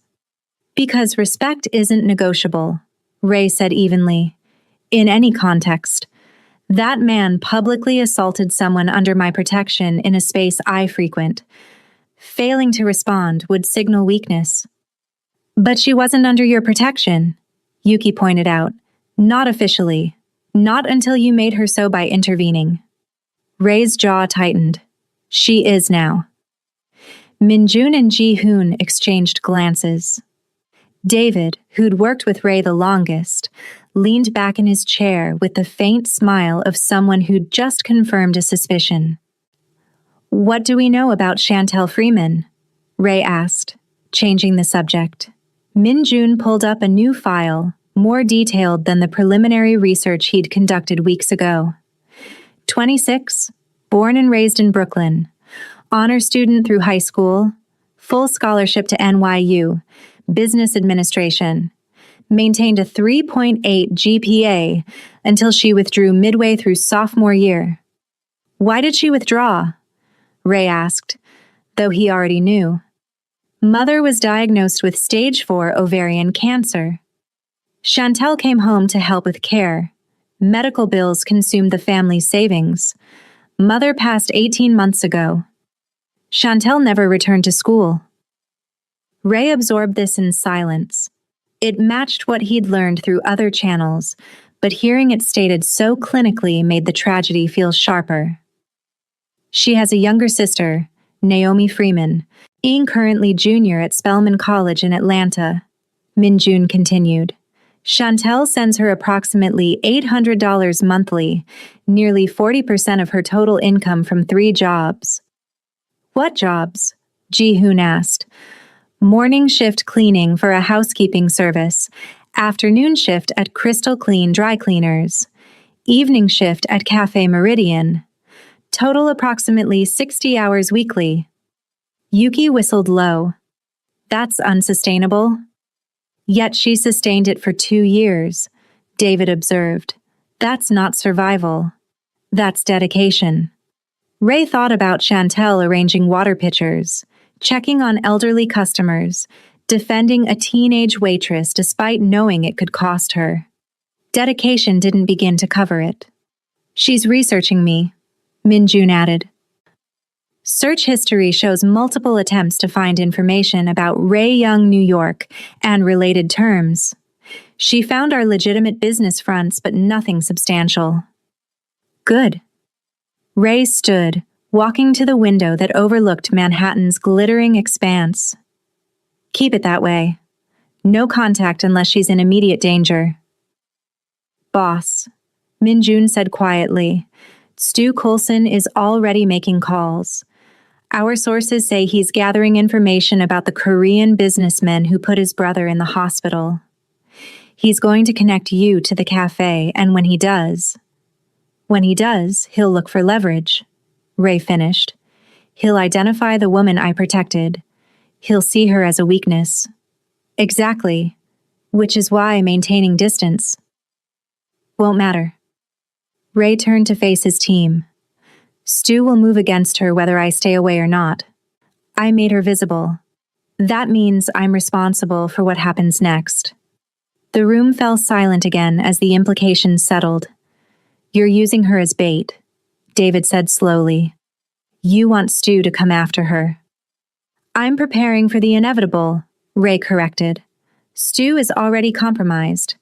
Because respect isn't negotiable, Ray said evenly. In any context. That man publicly assaulted someone under my protection in a space I frequent. Failing to respond would signal weakness. But she wasn't under your protection, Yuki pointed out. Not officially. Not until you made her so by intervening. Ray's jaw tightened. She is now. Min Jun and Ji-hoon exchanged glances. David, who'd worked with Ray the longest, leaned back in his chair with the faint smile of someone who'd just confirmed a suspicion. What do we know about Chantel Freeman? Ray asked, changing the subject. Min Jun pulled up a new file, more detailed than the preliminary research he'd conducted weeks ago. 26, born and raised in Brooklyn, honor student through high school, full scholarship to NYU, business administration, maintained a 3.8 GPA until she withdrew midway through sophomore year. Why did she withdraw? Ray asked, though he already knew. Mother was diagnosed with stage 4 ovarian cancer. Chantel came home to help with care. Medical bills consumed the family's savings. Mother passed 18 months ago. Chantel never returned to school. Ray absorbed this in silence. It matched what he'd learned through other channels, but hearing it stated so clinically made the tragedy feel sharper. She has a younger sister, Naomi Freeman, being currently junior at Spelman College in Atlanta. Min Jun continued. Chantel sends her approximately $800 monthly, nearly 40% of her total income from 3 jobs. What jobs? Ji-hoon asked. Morning shift cleaning for a housekeeping service, afternoon shift at Crystal Clean Dry Cleaners, evening shift at Cafe Meridian. Total approximately 60 hours weekly. Yuki whistled low. That's unsustainable. Yet she sustained it for 2 years, David observed. That's not survival. That's dedication. Ray thought about Chantel arranging water pitchers, checking on elderly customers, defending a teenage waitress despite knowing it could cost her. Dedication didn't begin to cover it. She's researching me, Minjun added. Search history shows multiple attempts to find information about Ray Young, New York, and related terms. She found our legitimate business fronts, but nothing substantial. Good. Ray stood, walking to the window that overlooked Manhattan's glittering expanse. Keep it that way. No contact unless she's in immediate danger. Boss, Minjun said quietly, Stu Coulson is already making calls. Our sources say he's gathering information about the Korean businessman who put his brother in the hospital. He's going to connect you to the cafe, and when he does, he'll look for leverage, Ray finished. He'll identify the woman I protected. He'll see her as a weakness. Exactly, which is why maintaining distance won't matter. Ray turned to face his team. Stu will move against her whether I stay away or not. I made her visible. That means I'm responsible for what happens next. The room fell silent again as the implications settled. You're using her as bait, David said slowly. You want Stu to come after her. I'm preparing for the inevitable, Ray corrected. Stu is already compromised.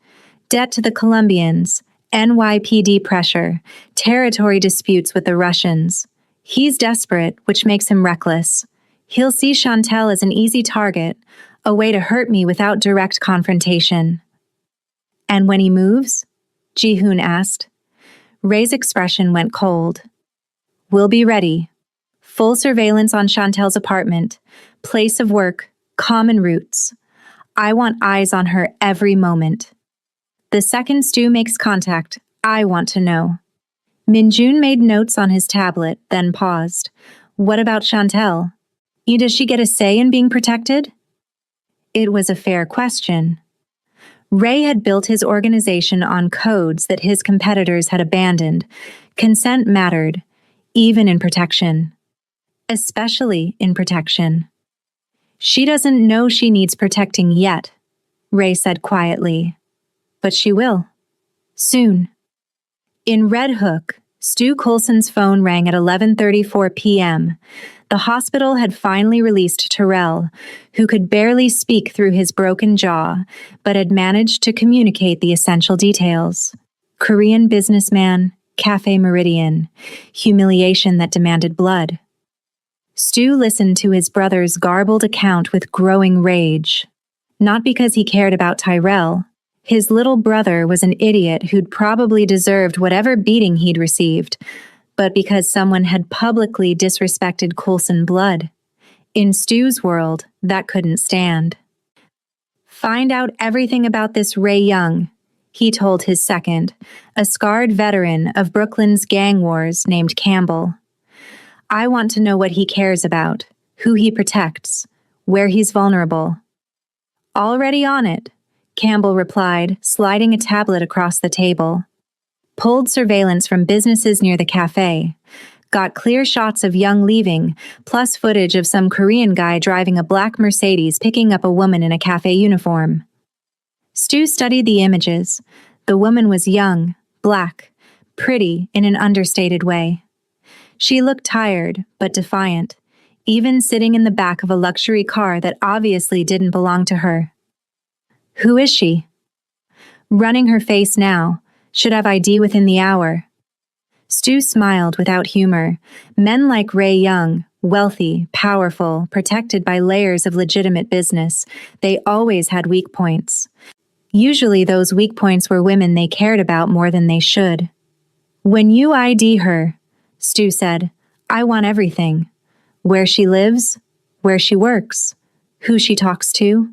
Debt to the Colombians, NYPD pressure, territory disputes with the Russians. He's desperate, which makes him reckless. He'll see Chantel as an easy target, a way to hurt me without direct confrontation. And when he moves? Ji-hoon asked. Ray's expression went cold. We'll be ready. Full surveillance on Chantel's apartment, place of work, common routes. I want eyes on her every moment. The second Stu makes contact, I want to know. Minjun made notes on his tablet, then paused. What about Chantel? Does she get a say in being protected? It was a fair question. Ray had built his organization on codes that his competitors had abandoned. Consent mattered, even in protection. Especially in protection. She doesn't know she needs protecting yet, Ray said quietly. But she will. Soon. In Red Hook, Stu Coulson's phone rang at 11:34 p.m. The hospital had finally released Terrell, who could barely speak through his broken jaw, but had managed to communicate the essential details. Korean businessman, Cafe Meridian, humiliation that demanded blood. Stu listened to his brother's garbled account with growing rage. Not because he cared about Tyrell. His little brother was an idiot who'd probably deserved whatever beating he'd received, but because someone had publicly disrespected Coulson blood. In Stu's world, that couldn't stand. Find out everything about this Ray Young, he told his second, a scarred veteran of Brooklyn's gang wars named Campbell. I want to know what he cares about, who he protects, where he's vulnerable. Already on it, Campbell replied, sliding a tablet across the table. Pulled surveillance from businesses near the cafe. Got clear shots of Young leaving, plus footage of some Korean guy driving a black Mercedes picking up a woman in a cafe uniform. Stu studied the images. The woman was young, black, pretty in an understated way. She looked tired, but defiant, even sitting in the back of a luxury car that obviously didn't belong to her. Who is she? Running her face now. Should have ID within the hour. Stu smiled without humor. Men like Ray Young, wealthy, powerful, protected by layers of legitimate business, they always had weak points. Usually those weak points were women they cared about more than they should. When you ID her, Stu said, I want everything. Where she lives, where she works, who she talks to.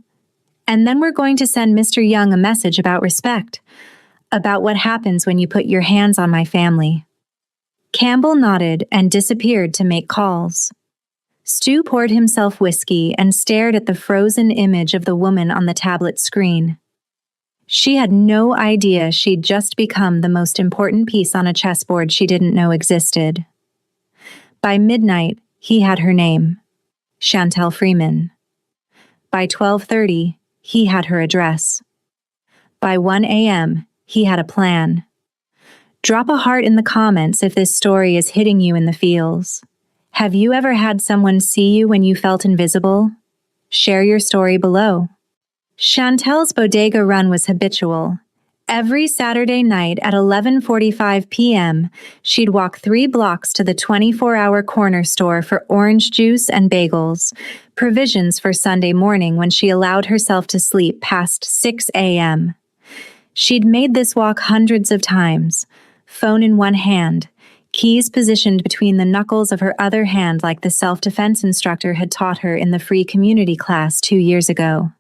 And then we're going to send Mr. Young a message about respect, about what happens when you put your hands on my family. Campbell nodded and disappeared to make calls. Stu poured himself whiskey and stared at the frozen image of the woman on the tablet screen. She had no idea she'd just become the most important piece on a chessboard she didn't know existed. By midnight, he had her name, Chantel Freeman. By 12:30, he had her address. By 1 a.m., he had a plan. Drop a heart in the comments if this story is hitting you in the feels. Have you ever had someone see you when you felt invisible? Share your story below. Chantel's bodega run was habitual. Every Saturday night at 11:45 p.m., she'd walk 3 blocks to the 24-hour corner store for orange juice and bagels, provisions for Sunday morning when she allowed herself to sleep past 6 a.m. She'd made this walk hundreds of times, phone in one hand, keys positioned between the knuckles of her other hand like the self-defense instructor had taught her in the free community class 2 years ago.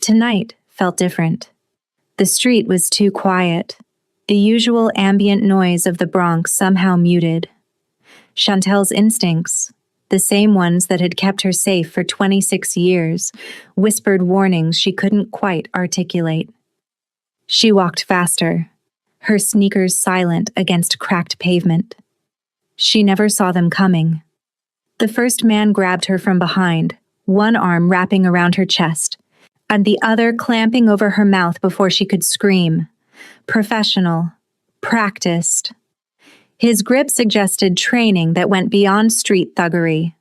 Tonight felt different. The street was too quiet. The usual ambient noise of the Bronx somehow muted. Chantel's instincts, the same ones that had kept her safe for 26 years, whispered warnings she couldn't quite articulate. She walked faster, her sneakers silent against cracked pavement. She never saw them coming. The first man grabbed her from behind, one arm wrapping around her chest, and the other clamping over her mouth before she could scream. Professional. Practiced. His grip suggested training that went beyond street thuggery.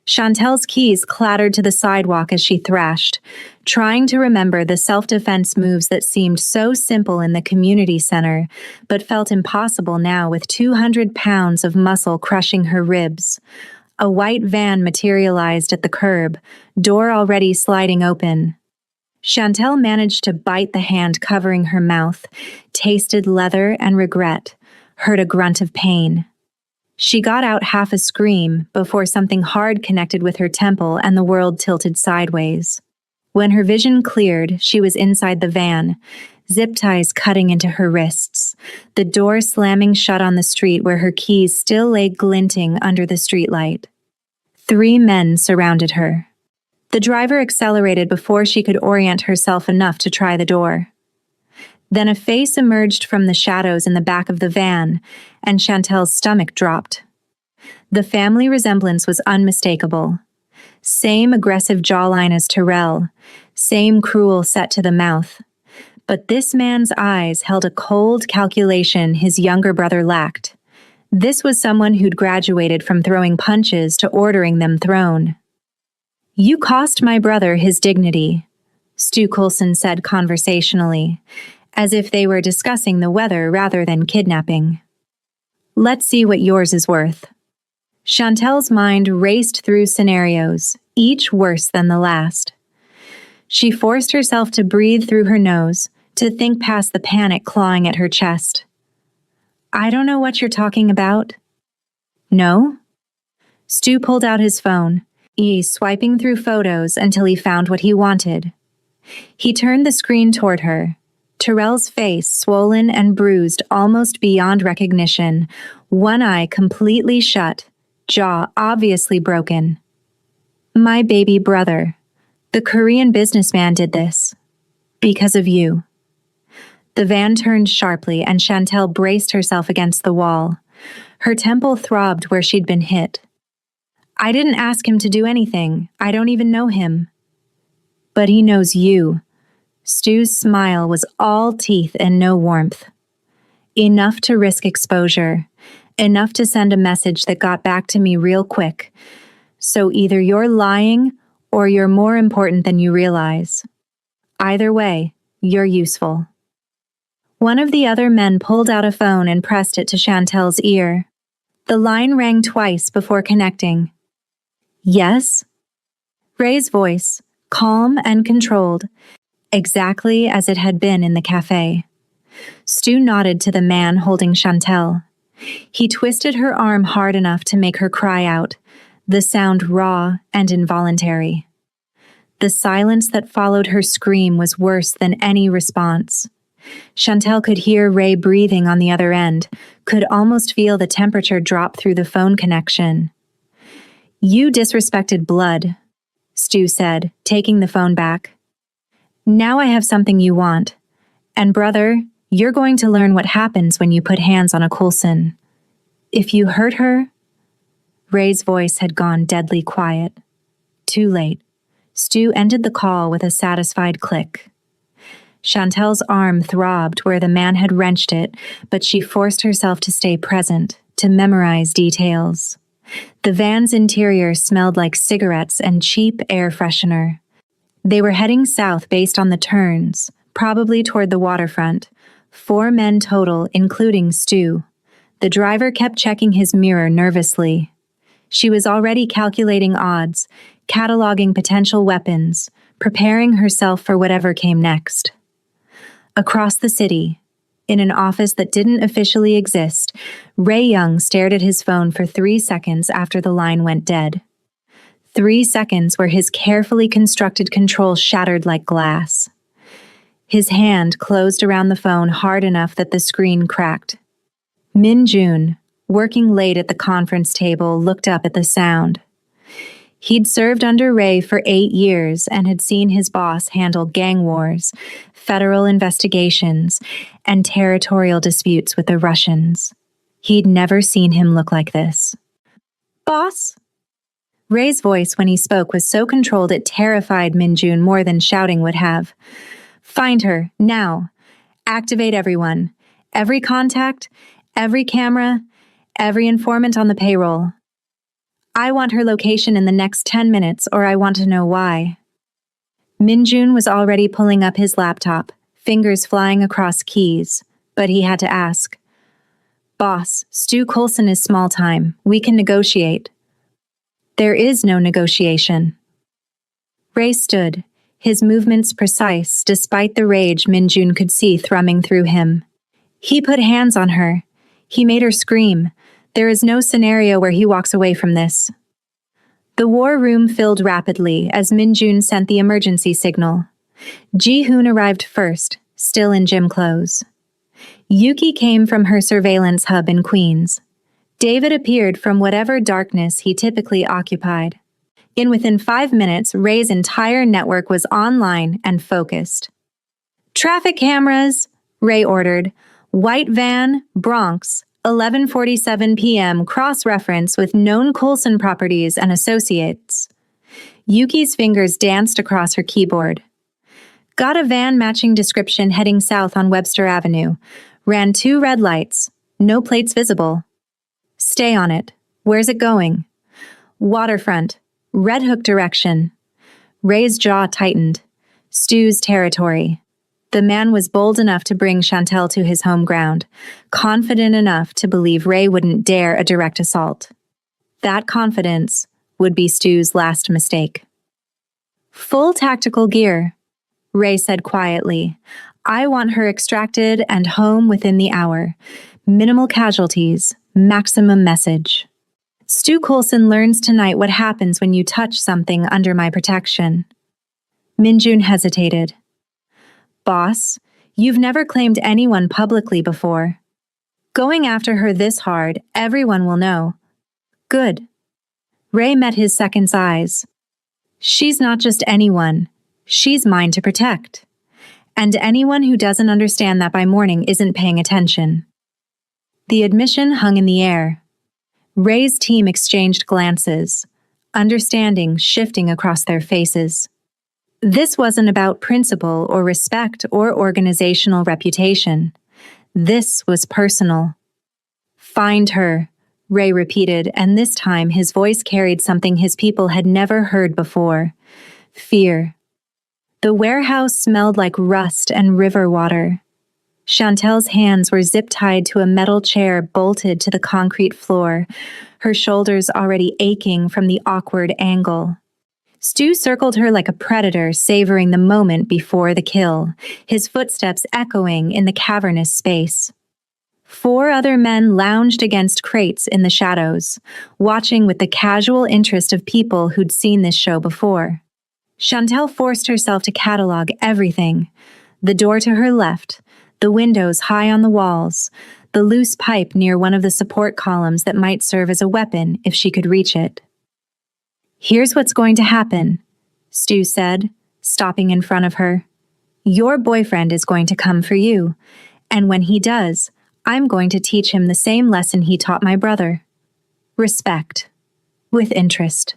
Chantel's keys clattered to the sidewalk as she thrashed, trying to remember the self-defense moves that seemed so simple in the community center, but felt impossible now with 200 pounds of muscle crushing her ribs. A white van materialized at the curb, door already sliding open. Chantel managed to bite the hand covering her mouth, tasted leather and regret, heard a grunt of pain. She got out half a scream before something hard connected with her temple and the world tilted sideways. When her vision cleared, she was inside the van, zip ties cutting into her wrists, the door slamming shut on the street where her keys still lay glinting under the streetlight. 3 men surrounded her. The driver accelerated before she could orient herself enough to try the door. Then a face emerged from the shadows in the back of the van, and Chantel's stomach dropped. The family resemblance was unmistakable. Same aggressive jawline as Terrell, same cruel set to the mouth. But this man's eyes held a cold calculation his younger brother lacked. This was someone who'd graduated from throwing punches to ordering them thrown. "You cost my brother his dignity," Stu Coulson said conversationally, as if they were discussing the weather rather than kidnapping. "Let's see what yours is worth." Chantel's mind raced through scenarios, each worse than the last. She forced herself to breathe through her nose, to think past the panic clawing at her chest. "I don't know what you're talking about." "No?" Stu pulled out his phone, swiping through photos until he found what he wanted. He turned the screen toward her. Terrell's face swollen and bruised almost beyond recognition, one eye completely shut, jaw obviously broken. "My baby brother. The Korean businessman did this. Because of you." The van turned sharply and Chantel braced herself against the wall. Her temple throbbed where she'd been hit. "I didn't ask him to do anything. I don't even know him." "But he knows you." Stu's smile was all teeth and no warmth. "Enough to risk exposure. Enough to send a message that got back to me real quick. So either you're lying or you're more important than you realize. Either way, you're useful." One of the other men pulled out a phone and pressed it to Chantel's ear. The line rang twice before connecting. "Yes?" Ray's voice, calm and controlled, exactly as it had been in the cafe. Stu nodded to the man holding Chantel. He twisted her arm hard enough to make her cry out, the sound raw and involuntary. The silence that followed her scream was worse than any response. Chantel could hear Ray breathing on the other end, could almost feel the temperature drop through the phone connection. "You disrespected blood," Stu said, taking the phone back. "Now I have something you want. And brother, you're going to learn what happens when you put hands on a Coulson. If you hurt her, Ray's voice had gone deadly quiet. Too late. Stu ended the call with a satisfied click. Chantel's arm throbbed where the man had wrenched it, but she forced herself to stay present, to memorize details. The van's interior smelled like cigarettes and cheap air freshener. They were heading south based on the turns, probably toward the waterfront. 4 men total, including Stu. The driver kept checking his mirror nervously. She was already calculating odds, cataloging potential weapons, preparing herself for whatever came next. Across the city, in an office that didn't officially exist, Ray Young stared at his phone for 3 seconds after the line went dead. 3 seconds where his carefully constructed control shattered like glass. His hand closed around the phone hard enough that the screen cracked. Min Jun, working late at the conference table, looked up at the sound. He'd served under Ray for 8 years and had seen his boss handle gang wars, federal investigations, and territorial disputes with the Russians. He'd never seen him look like this. "Boss?" Ray's voice when he spoke was so controlled it terrified Min Jun more than shouting would have. "Find her, now. Activate everyone. Every contact, every camera, every informant on the payroll. I want her location in the next 10 minutes, or I want to know why." Min Jun was already pulling up his laptop, fingers flying across keys, but he had to ask. "Boss, Stu Coulson is small time. We can negotiate." "There is no negotiation." Ray stood, his movements precise despite the rage Min Jun could see thrumming through him. He put hands on her. He made her scream. There is no scenario where he walks away from this. The war room filled rapidly as Min Jun sent the emergency signal. Ji-hoon arrived first, still in gym clothes. Yuki came from her surveillance hub in Queens. David appeared from whatever darkness he typically occupied. Within 5 minutes, Ray's entire network was online and focused. "Traffic cameras," Ray ordered. "White van, Bronx, 11:47 p.m. cross-reference with known Coulson properties and associates." Yuki's fingers danced across her keyboard. "Got a van matching description heading south on Webster Avenue. Ran 2 red lights. No plates visible." "Stay on it. Where's it going?" "Waterfront. Red Hook direction." Ray's jaw tightened. Stu's territory. The man was bold enough to bring Chantel to his home ground, confident enough to believe Ray wouldn't dare a direct assault. That confidence would be Stu's last mistake. "Full tactical gear," Ray said quietly. "I want her extracted and home within the hour. Minimal casualties, maximum message. Stu Coulson learns tonight what happens when you touch something under my protection." Min Jun hesitated. "Boss, you've never claimed anyone publicly before. Going after her this hard, everyone will know." "Good." Ray met his second's eyes. "She's not just anyone. She's mine to protect. And anyone who doesn't understand that by morning isn't paying attention." The admission hung in the air. Ray's team exchanged glances, understanding shifting across their faces. This wasn't about principle or respect or organizational reputation. This was personal. "Find her," Ray repeated, and this time his voice carried something his people had never heard before. Fear. The warehouse smelled like rust and river water. Chantel's hands were zip-tied to a metal chair bolted to the concrete floor, her shoulders already aching from the awkward angle. Stu circled her like a predator, savoring the moment before the kill, his footsteps echoing in the cavernous space. 4 other men lounged against crates in the shadows, watching with the casual interest of people who'd seen this show before. Chantel forced herself to catalog everything: the door to her left, the windows high on the walls, the loose pipe near one of the support columns that might serve as a weapon if she could reach it. "Here's what's going to happen," Stu said, stopping in front of her. "Your boyfriend is going to come for you, and when he does, I'm going to teach him the same lesson he taught my brother. Respect." with interest.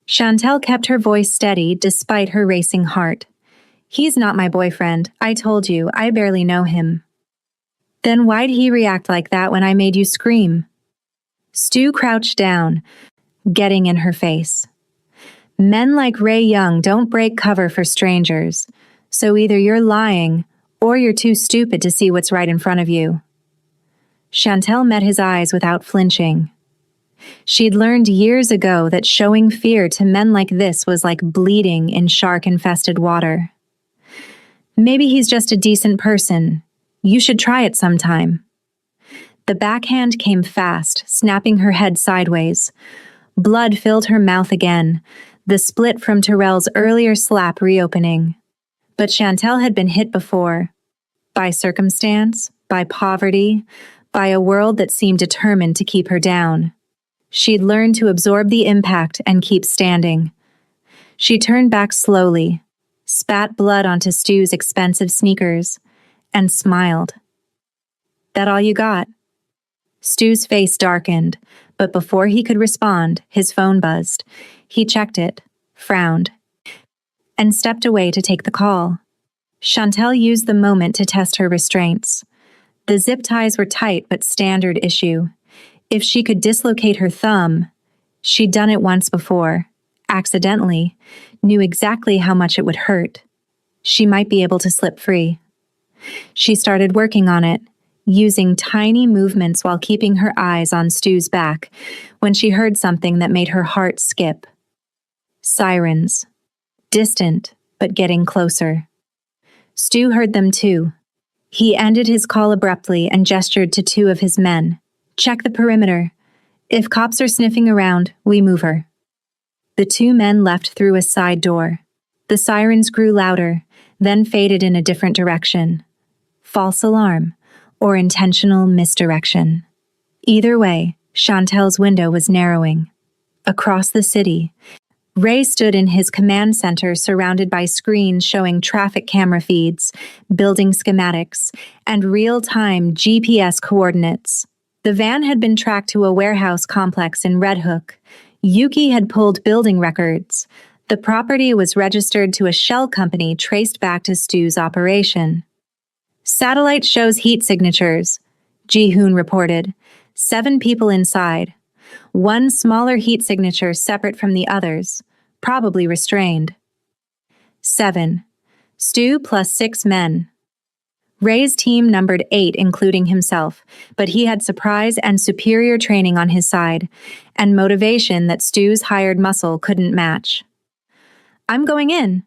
Chantel kept her voice steady despite her racing heart. He's not my boyfriend. I told you, I barely know him. Then why'd he react like that when I made you scream? Stu crouched down, getting in her face. Men like Ray Young don't break cover for strangers, so either you're lying or you're too stupid to see what's right in front of you. Chantel met his eyes without flinching. She'd learned years ago that showing fear to men like this was like bleeding in shark-infested water. Maybe he's just a decent person. You should try it sometime. The backhand came fast, snapping her head sideways. Blood filled her mouth again, the split from Terrell's earlier slap reopening. But Chantel had been hit before. By circumstance, by poverty, by a world that seemed determined to keep her down. She'd learned to absorb the impact and keep standing. She turned back slowly, spat blood onto Stu's expensive sneakers, and smiled. That all you got? Stu's face darkened, but before he could respond, his phone buzzed. He checked it, frowned, and stepped away to take the call. Chantel used the moment to test her restraints. The zip ties were tight but standard issue. If she could dislocate her thumb, she'd done it once before, accidentally, knew exactly how much it would hurt. She might be able to slip free. She started working on it, using tiny movements while keeping her eyes on Stu's back, when she heard something that made her heart skip. Sirens. Distant, but getting closer. Stu heard them too. He ended his call abruptly and gestured to two of his men. Check the perimeter. If cops are sniffing around, we move her. The two men left through a side door. The sirens grew louder, then faded in a different direction. False alarm, or intentional misdirection. Either way, Chantel's window was narrowing. Across the city, Ray stood in his command center surrounded by screens showing traffic camera feeds, building schematics, and real-time GPS coordinates. The van had been tracked to a warehouse complex in Red Hook. Yuki had pulled building records. The property was registered to a shell company traced back to Stu's operation. Satellite shows heat signatures, Ji-hoon reported. 7 people inside. One smaller heat signature separate from the others, probably restrained. 7. Stu plus 6 men. Ray's team numbered 8, including himself, but he had surprise and superior training on his side, and motivation that Stu's hired muscle couldn't match. I'm going in,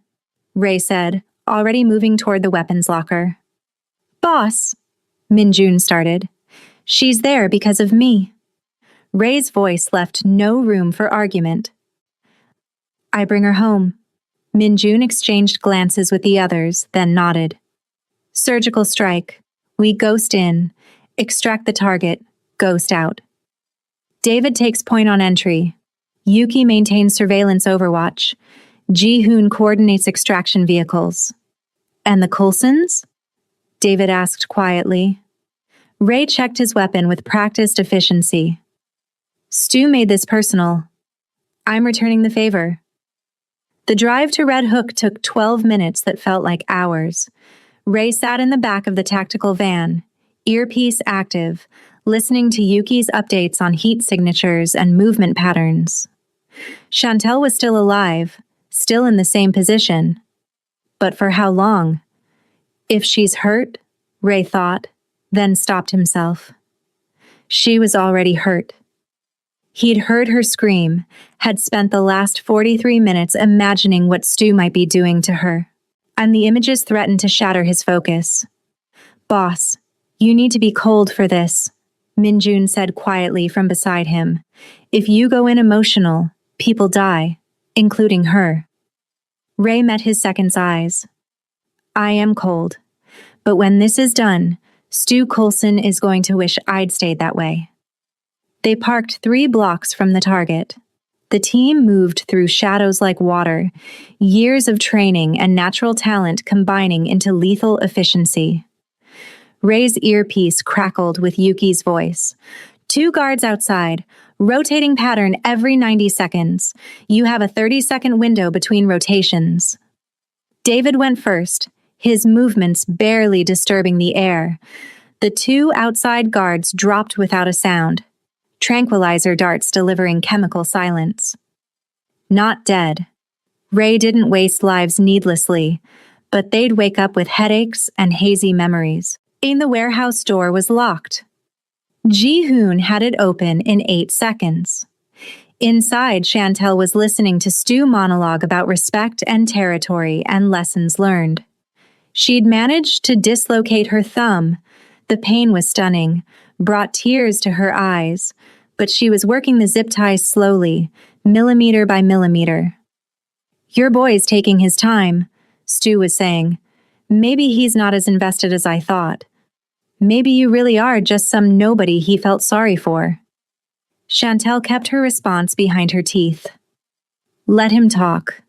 Ray said, already moving toward the weapons locker. Boss, Min-jun started. She's there because of me. Ray's voice left no room for argument. I bring her home. Min-jun exchanged glances with the others, then nodded. Surgical strike. We ghost in, extract the target, ghost out. David takes point on entry. Yuki maintains surveillance overwatch. Ji-hoon coordinates extraction vehicles. And the Coulsons? David asked quietly. Ray checked his weapon with practiced efficiency. Stu made this personal. I'm returning the favor. The drive to Red Hook took 12 minutes that felt like hours. Ray sat in the back of the tactical van, earpiece active, listening to Yuki's updates on heat signatures and movement patterns. Chantel was still alive, still in the same position. But for how long? If she's hurt, Ray thought, then stopped himself. She was already hurt. He'd heard her scream, had spent the last 43 minutes imagining what Stu might be doing to her. And the images threatened to shatter his focus. Boss, you need to be cold for this, Min-jun said quietly from beside him. If you go in emotional, people die, including her. Ray met his second's eyes. I am cold. But when this is done, Stu Coulson is going to wish I'd stayed that way. They parked 3 blocks from the target. The team moved through shadows like water, years of training and natural talent combining into lethal efficiency. Ray's earpiece crackled with Yuki's voice. 2 guards outside, rotating pattern every 90 seconds. You have a 30-second window between rotations. David went first, his movements barely disturbing the air. The 2 outside guards dropped without a sound, tranquilizer darts delivering chemical silence. Not dead. Ray didn't waste lives needlessly, but they'd wake up with headaches and hazy memories. The warehouse door was locked. Ji-hoon had it open in 8 seconds. Inside, Chantel was listening to Stu monologue about respect and territory and lessons learned. She'd managed to dislocate her thumb. The pain was stunning, brought tears to her eyes, but she was working the zip ties slowly, millimeter by millimeter. "Your boy's taking his time," Stu was saying. "Maybe he's not as invested as I thought. Maybe you really are just some nobody he felt sorry for." Chantel kept her response behind her teeth. Let him talk.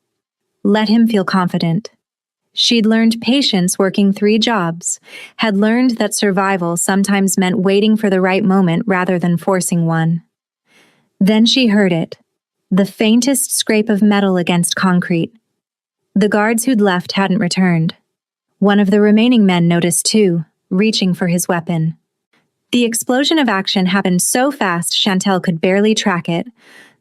Let him feel confident. She'd learned patience working 3 jobs, had learned that survival sometimes meant waiting for the right moment rather than forcing one. Then she heard it, the faintest scrape of metal against concrete. The guards who'd left hadn't returned. One of the remaining men noticed too, reaching for his weapon. The explosion of action happened so fast Chantel could barely track it.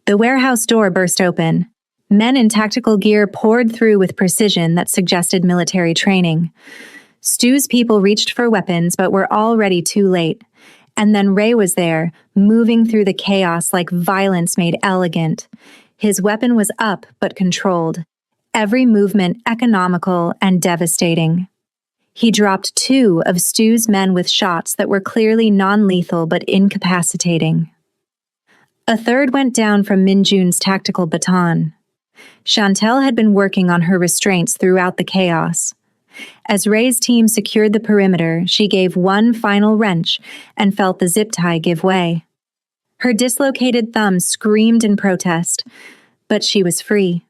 The warehouse door burst open. Men in tactical gear poured through with precision that suggested military training. Stu's people reached for weapons but were already too late. And then Ray was there, moving through the chaos like violence made elegant. His weapon was up but controlled. Every movement economical and devastating. He dropped 2 of Stu's men with shots that were clearly non-lethal but incapacitating. A third went down from Min-jun's tactical baton. Chantel had been working on her restraints throughout the chaos. As Ray's team secured the perimeter, she gave one final wrench and felt the zip tie give way. Her dislocated thumb screamed in protest, but she was free.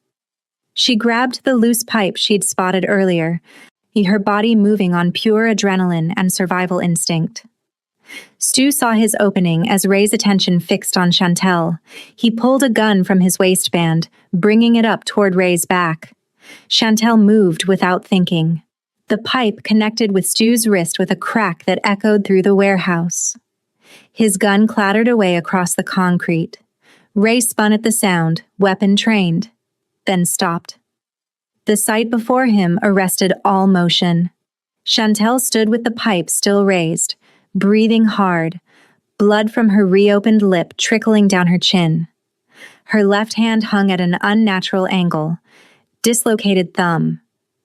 She grabbed the loose pipe she'd spotted earlier, her body moving on pure adrenaline and survival instinct. Stu saw his opening as Ray's attention fixed on Chantel. He pulled a gun from his waistband, bringing it up toward Ray's back. Chantel moved without thinking. The pipe connected with Stu's wrist with a crack that echoed through the warehouse. His gun clattered away across the concrete. Ray spun at the sound, weapon trained, then stopped. The sight before him arrested all motion. Chantel stood with the pipe still raised, breathing hard, blood from her reopened lip trickling down her chin. Her left hand hung at an unnatural angle, dislocated thumb.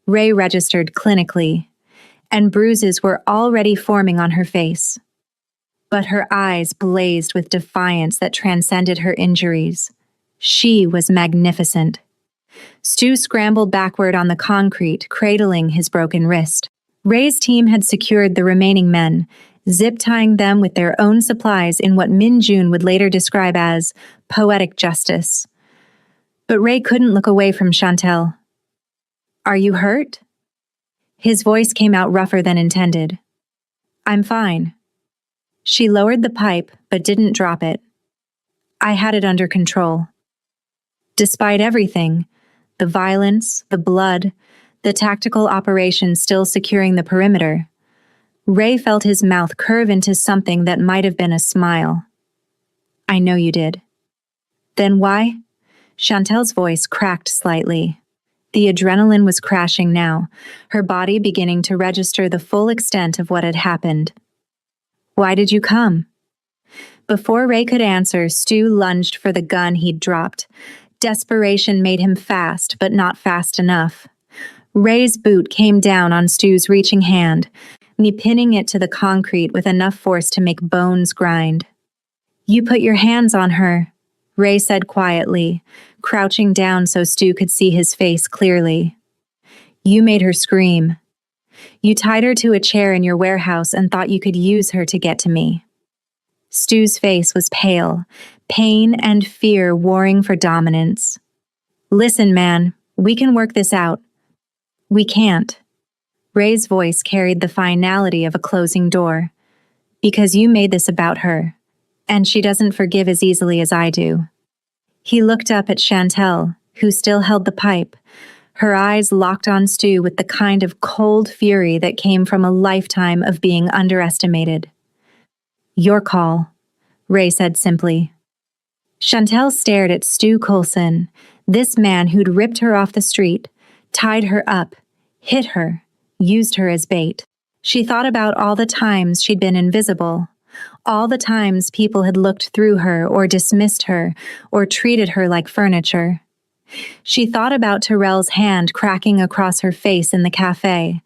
Ray registered clinically, and bruises were already forming on her face. But her eyes blazed with defiance that transcended her injuries. She was magnificent. Stu scrambled backward on the concrete, cradling his broken wrist. Ray's team had secured the remaining men, zip-tying them with their own supplies in what Min-jun would later describe as poetic justice. But Ray couldn't look away from Chantel. "Are you hurt?" His voice came out rougher than intended. "I'm fine." She lowered the pipe, but didn't drop it. "I had it under control." Despite everything, the violence, the blood, the tactical operation still securing the perimeter, Ray felt his mouth curve into something that might have been a smile. "I know you did." "Then why?" Chantel's voice cracked slightly. The adrenaline was crashing now, her body beginning to register the full extent of what had happened. "Why did you come?" Before Ray could answer, Stu lunged for the gun he'd dropped. Desperation made him fast, but not fast enough. Ray's boot came down on Stu's reaching hand, pinning it to the concrete with enough force to make bones grind. "You put your hands on her," Ray said quietly, crouching down so Stu could see his face clearly. "You made her scream. You tied her to a chair in your warehouse and thought you could use her to get to me." Stu's face was pale, pain and fear warring for dominance. "Listen, man, we can work this out." "We can't." Ray's voice carried the finality of a closing door. "Because you made this about her. and she doesn't forgive as easily as I do. He looked up at Chantel, who still held the pipe, her eyes locked on Stu with the kind of cold fury that came from a lifetime of being underestimated. Your call, Ray said simply. Chantel stared at Stu Coulson, this man who'd ripped her off the street, tied her up, hit her, used her as bait. She thought about all the times she'd been invisible, all the times people had looked through her or dismissed her or treated her like furniture. She thought about Terrell's hand cracking across her face in the cafe,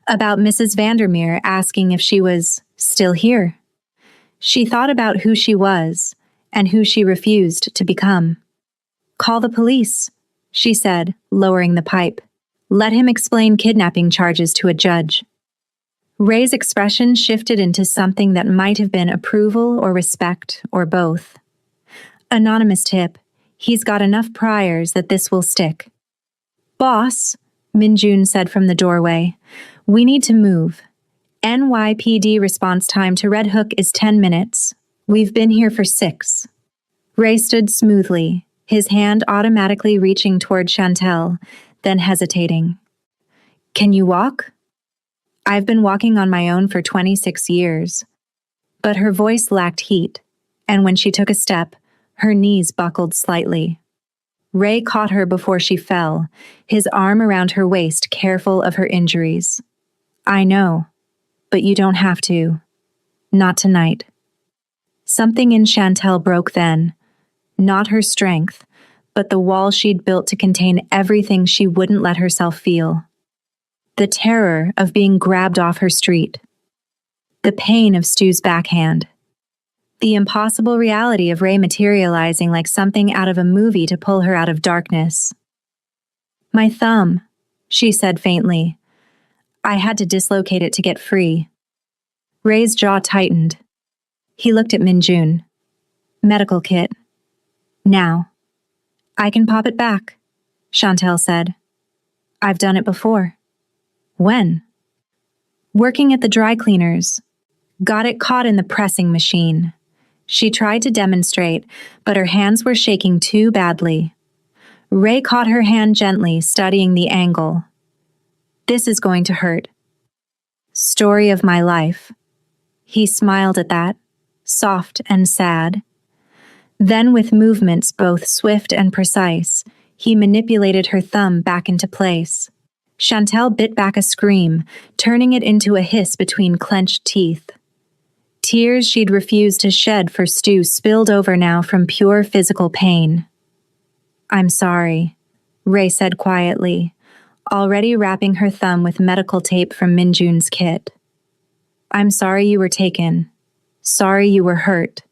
about Mrs. Vandermeer asking if she was still here. She thought about who she was and who she refused to become. Call the police, she said, lowering the pipe. Let him explain kidnapping charges to a judge. Ray's expression shifted into something that might have been approval or respect or both. Anonymous tip. He's got enough priors that this will stick. Boss, Minjun said from the doorway, we need to move. NYPD response time to Red Hook is 10 minutes. We've been here for 6. Ray stood smoothly, his hand automatically reaching toward Chantel, then hesitating. Can you walk? I've been walking on my own for 26 years. But her voice lacked heat, and when she took a step, her knees buckled slightly. Ray caught her before she fell, his arm around her waist, careful of her injuries. I know, but you don't have to. Not tonight. Something in Chantel broke then. Not her strength, but the wall she'd built to contain everything she wouldn't let herself feel. The terror of being grabbed off her street. The pain of Stu's backhand. The impossible reality of Ray materializing like something out of a movie to pull her out of darkness. My thumb, she said faintly. I had to dislocate it to get free. Ray's jaw tightened. He looked at Minjun. Medical kit. Now. I can pop it back, Chantel said. I've done it before. When? Working at the dry cleaners. Got it caught in the pressing machine. She tried to demonstrate, but her hands were shaking too badly. Ray caught her hand gently, studying the angle. This is going to hurt. Story of my life. He smiled at that, soft and sad. Then, with movements both swift and precise, he manipulated her thumb back into place. Chantel bit back a scream, turning it into a hiss between clenched teeth. Tears she'd refused to shed for Stu spilled over now from pure physical pain. I'm sorry, Ray said quietly, already wrapping her thumb with medical tape from Minjun's kit. I'm sorry you were taken. Sorry you were hurt.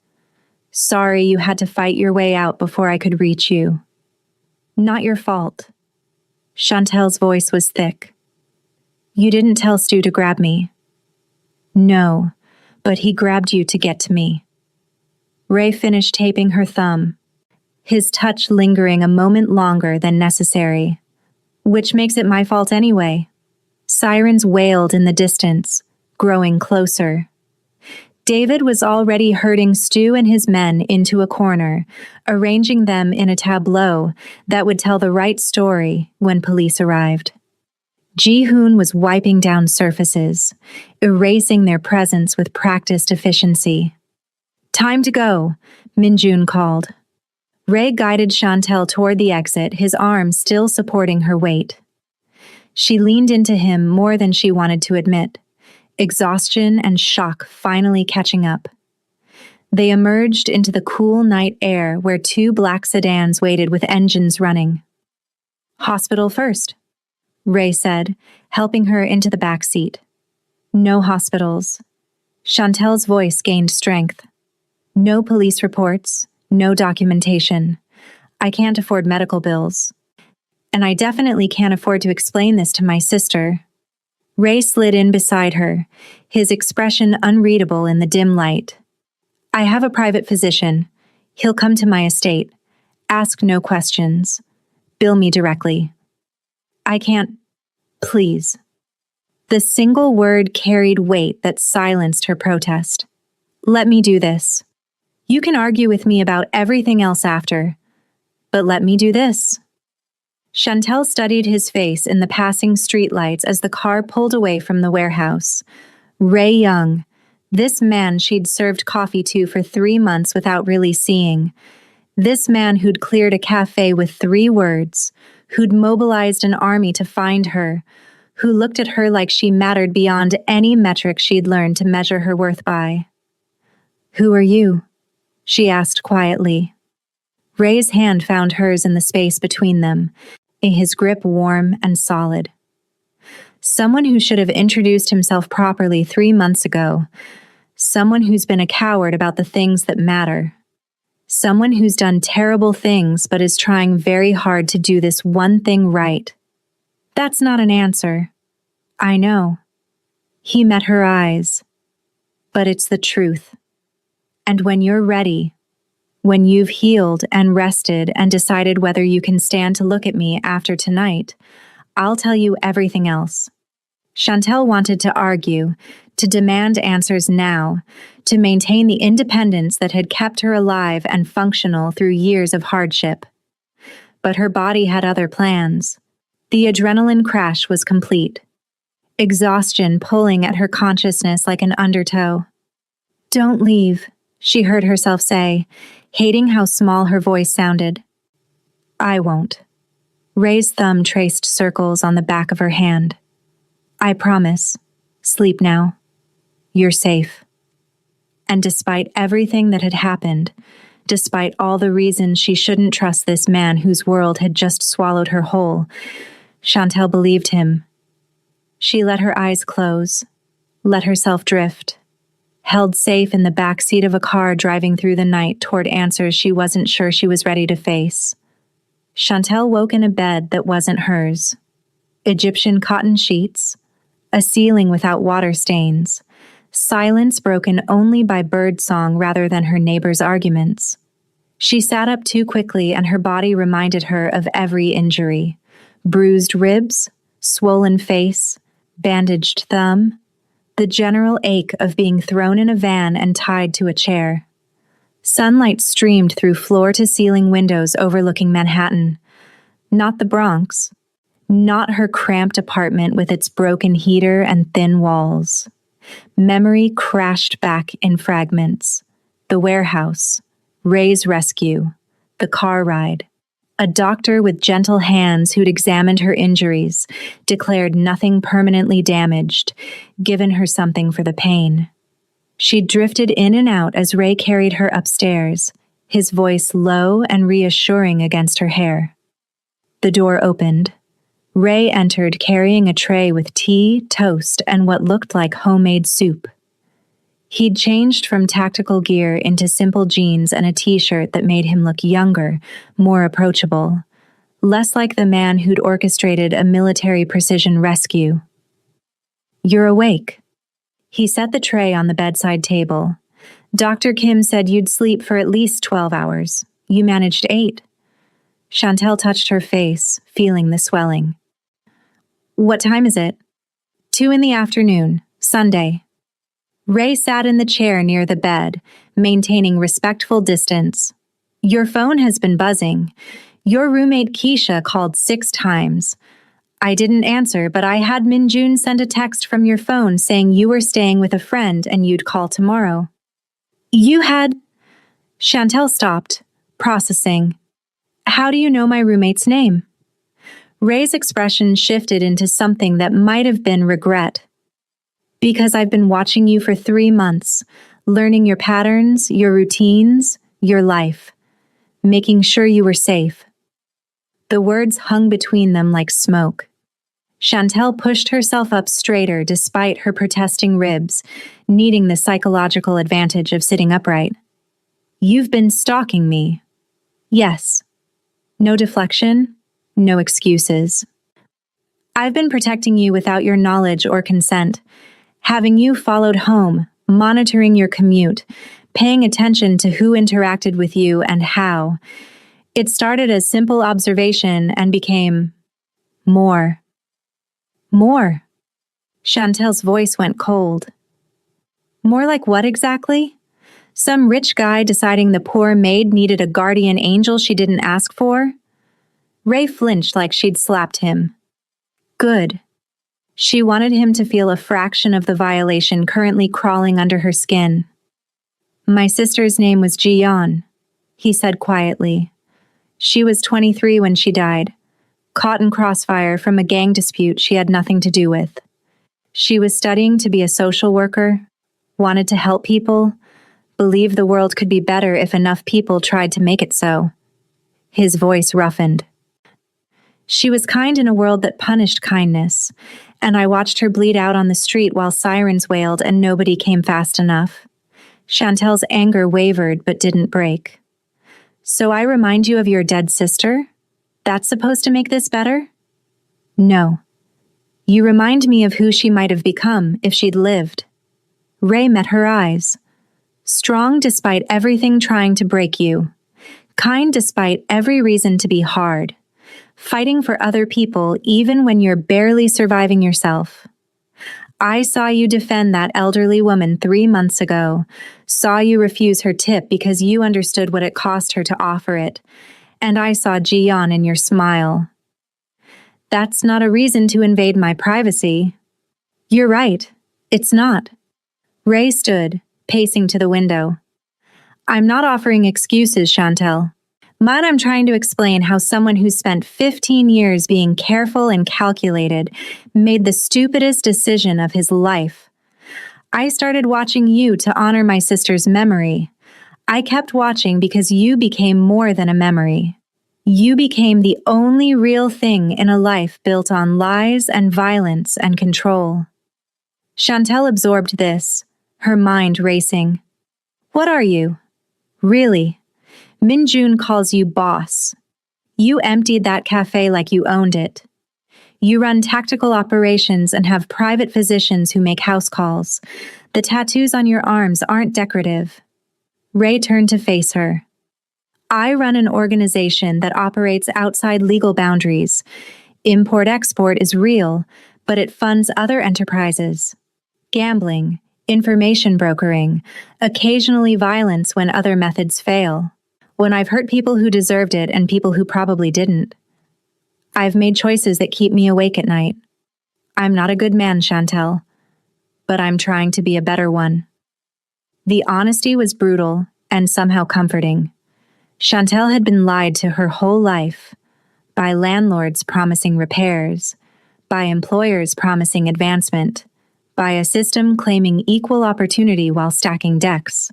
Sorry you had to fight your way out before I could reach you. Not your fault. Chantel's voice was thick. You didn't tell Stu to grab me. No, but he grabbed you to get to me. Ray finished taping her thumb, his touch lingering a moment longer than necessary. Which makes it my fault anyway. Sirens wailed in the distance, growing closer. David was already herding Stu and his men into a corner, arranging them in a tableau that would tell the right story when police arrived. Ji-hoon was wiping down surfaces, erasing their presence with practiced efficiency. Time to go, Minjun called. Ray guided Chantel toward the exit, his arm still supporting her weight. She leaned into him more than she wanted to admit, exhaustion and shock finally catching up. They emerged into the cool night air where 2 black sedans waited with engines running. Hospital first, Ray said, helping her into the back seat. No hospitals. Chantel's voice gained strength. No police reports, no documentation. I can't afford medical bills. And I definitely can't afford to explain this to my sister. Ray slid in beside her, his expression unreadable in the dim light. I have a private physician. He'll come to my estate. Ask no questions. Bill me directly. I can't. Please. The single word carried weight that silenced her protest. Let me do this. You can argue with me about everything else after, but let me do this. Chantel studied his face in the passing streetlights as the car pulled away from the warehouse. Ray Young, this man she'd served coffee to for 3 months without really seeing. This man who'd cleared a cafe with 3 words, who'd mobilized an army to find her, who looked at her like she mattered beyond any metric she'd learned to measure her worth by. "Who are you?" she asked quietly. Ray's hand found hers in the space between them, his grip warm and solid. Someone who should have introduced himself properly 3 months ago. Someone who's been a coward about the things that matter. Someone who's done terrible things but is trying very hard to do this one thing right. That's not an answer. I know. He met her eyes. But it's the truth. And when you're ready, when you've healed and rested and decided whether you can stand to look at me after tonight, I'll tell you everything else. Chantel wanted to argue, to demand answers now, to maintain the independence that had kept her alive and functional through years of hardship. But her body had other plans. The adrenaline crash was complete. Exhaustion pulling at her consciousness like an undertow. "Don't leave," she heard herself say, hating how small her voice sounded. "I won't." Ray's thumb traced circles on the back of her hand. "I promise. Sleep now. You're safe." And despite everything that had happened, despite all the reasons she shouldn't trust this man whose world had just swallowed her whole, Chantel believed him. She let her eyes close, let herself drift, held safe in the back seat of a car driving through the night toward answers she wasn't sure she was ready to face. Chantel woke in a bed that wasn't hers. Egyptian cotton sheets, a ceiling without water stains, silence broken only by birdsong rather than her neighbors' arguments. She sat up too quickly and her body reminded her of every injury. Bruised ribs, swollen face, bandaged thumb, the general ache of being thrown in a van and tied to a chair. Sunlight streamed through floor-to-ceiling windows overlooking Manhattan. Not the Bronx. Not her cramped apartment with its broken heater and thin walls. Memory crashed back in fragments. The warehouse. Ray's rescue. The car ride. A doctor with gentle hands who'd examined her injuries, declared nothing permanently damaged, given her something for the pain. She drifted in and out as Ray carried her upstairs, his voice low and reassuring against her hair. The door opened. Ray entered carrying a tray with tea, toast, and what looked like homemade soup. He'd changed from tactical gear into simple jeans and a t-shirt that made him look younger, more approachable, less like the man who'd orchestrated a military precision rescue. "You're awake." He set the tray on the bedside table. "Dr. Kim said you'd sleep for at least 12 hours. You managed 8. Chantel touched her face, feeling the swelling. "What time is it?" 2 in the afternoon, Sunday. Ray sat in the chair near the bed, maintaining respectful distance. "Your phone has been buzzing. Your roommate Keisha called 6 times. I didn't answer, but I had Minjun send a text from your phone saying you were staying with a friend and you'd call tomorrow." "You had—" Chantel stopped, processing. "How do you know my roommate's name?" Ray's expression shifted into something that might have been regret. "Because I've been watching you for 3 months, learning your patterns, your routines, your life, making sure you were safe." The words hung between them like smoke. Chantel pushed herself up straighter despite her protesting ribs, needing the psychological advantage of sitting upright. "You've been stalking me." "Yes." No deflection, no excuses. "I've been protecting you without your knowledge or consent, having you followed home, monitoring your commute, paying attention to who interacted with you and how. It started as simple observation and became more. More." Chantel's voice went cold. "More like what exactly?" Some rich guy deciding the poor maid needed a guardian angel she didn't ask for? Ray flinched like she'd slapped him. Good. She wanted him to feel a fraction of the violation currently crawling under her skin. My sister's name was Ji-yeon, he said quietly. She was 23 when she died, caught in crossfire from a gang dispute she had nothing to do with. She was studying to be a social worker, wanted to help people, believed the world could be better if enough people tried to make it so. His voice roughened. She was kind in a world that punished kindness, and I watched her bleed out on the street while sirens wailed and nobody came fast enough. Chantel's anger wavered but didn't break. So I remind you of your dead sister? That's supposed to make this better? No. You remind me of who she might have become if she'd lived. Ray met her eyes. Strong despite everything trying to break you. Kind despite every reason to be hard. Fighting for other people even when you're barely surviving yourself. I saw you defend that elderly woman 3 months ago, saw you refuse her tip because you understood what it cost her to offer it, and I saw Ji-yeon in your smile. That's not a reason to invade my privacy. You're right, it's not. Ray stood, pacing to the window. I'm not offering excuses, Chantel. But I'm trying to explain how someone who spent 15 years being careful and calculated made the stupidest decision of his life. I started watching you to honor my sister's memory. I kept watching because you became more than a memory. You became the only real thing in a life built on lies and violence and control. Chantel absorbed this, her mind racing. What are you? Really? Min-jun calls you boss. You emptied that cafe like you owned it. You run tactical operations and have private physicians who make house calls. The tattoos on your arms aren't decorative. Ray turned to face her. I run an organization that operates outside legal boundaries. Import-export is real, but it funds other enterprises. Gambling, information brokering, occasionally violence when other methods fail. When I've hurt people who deserved it and people who probably didn't. I've made choices that keep me awake at night. I'm not a good man, Chantel, but I'm trying to be a better one. The honesty was brutal and somehow comforting. Chantel had been lied to her whole life, by landlords promising repairs, by employers promising advancement, by a system claiming equal opportunity while stacking decks.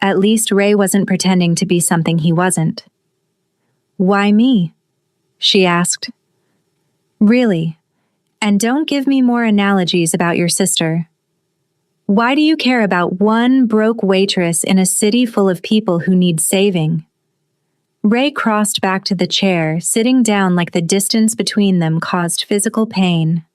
At least Ray wasn't pretending to be something he wasn't. Why me? She asked. Really? And don't give me more analogies about your sister. Why do you care about one broke waitress in a city full of people who need saving? Ray crossed back to the chair, sitting down like the distance between them caused physical pain.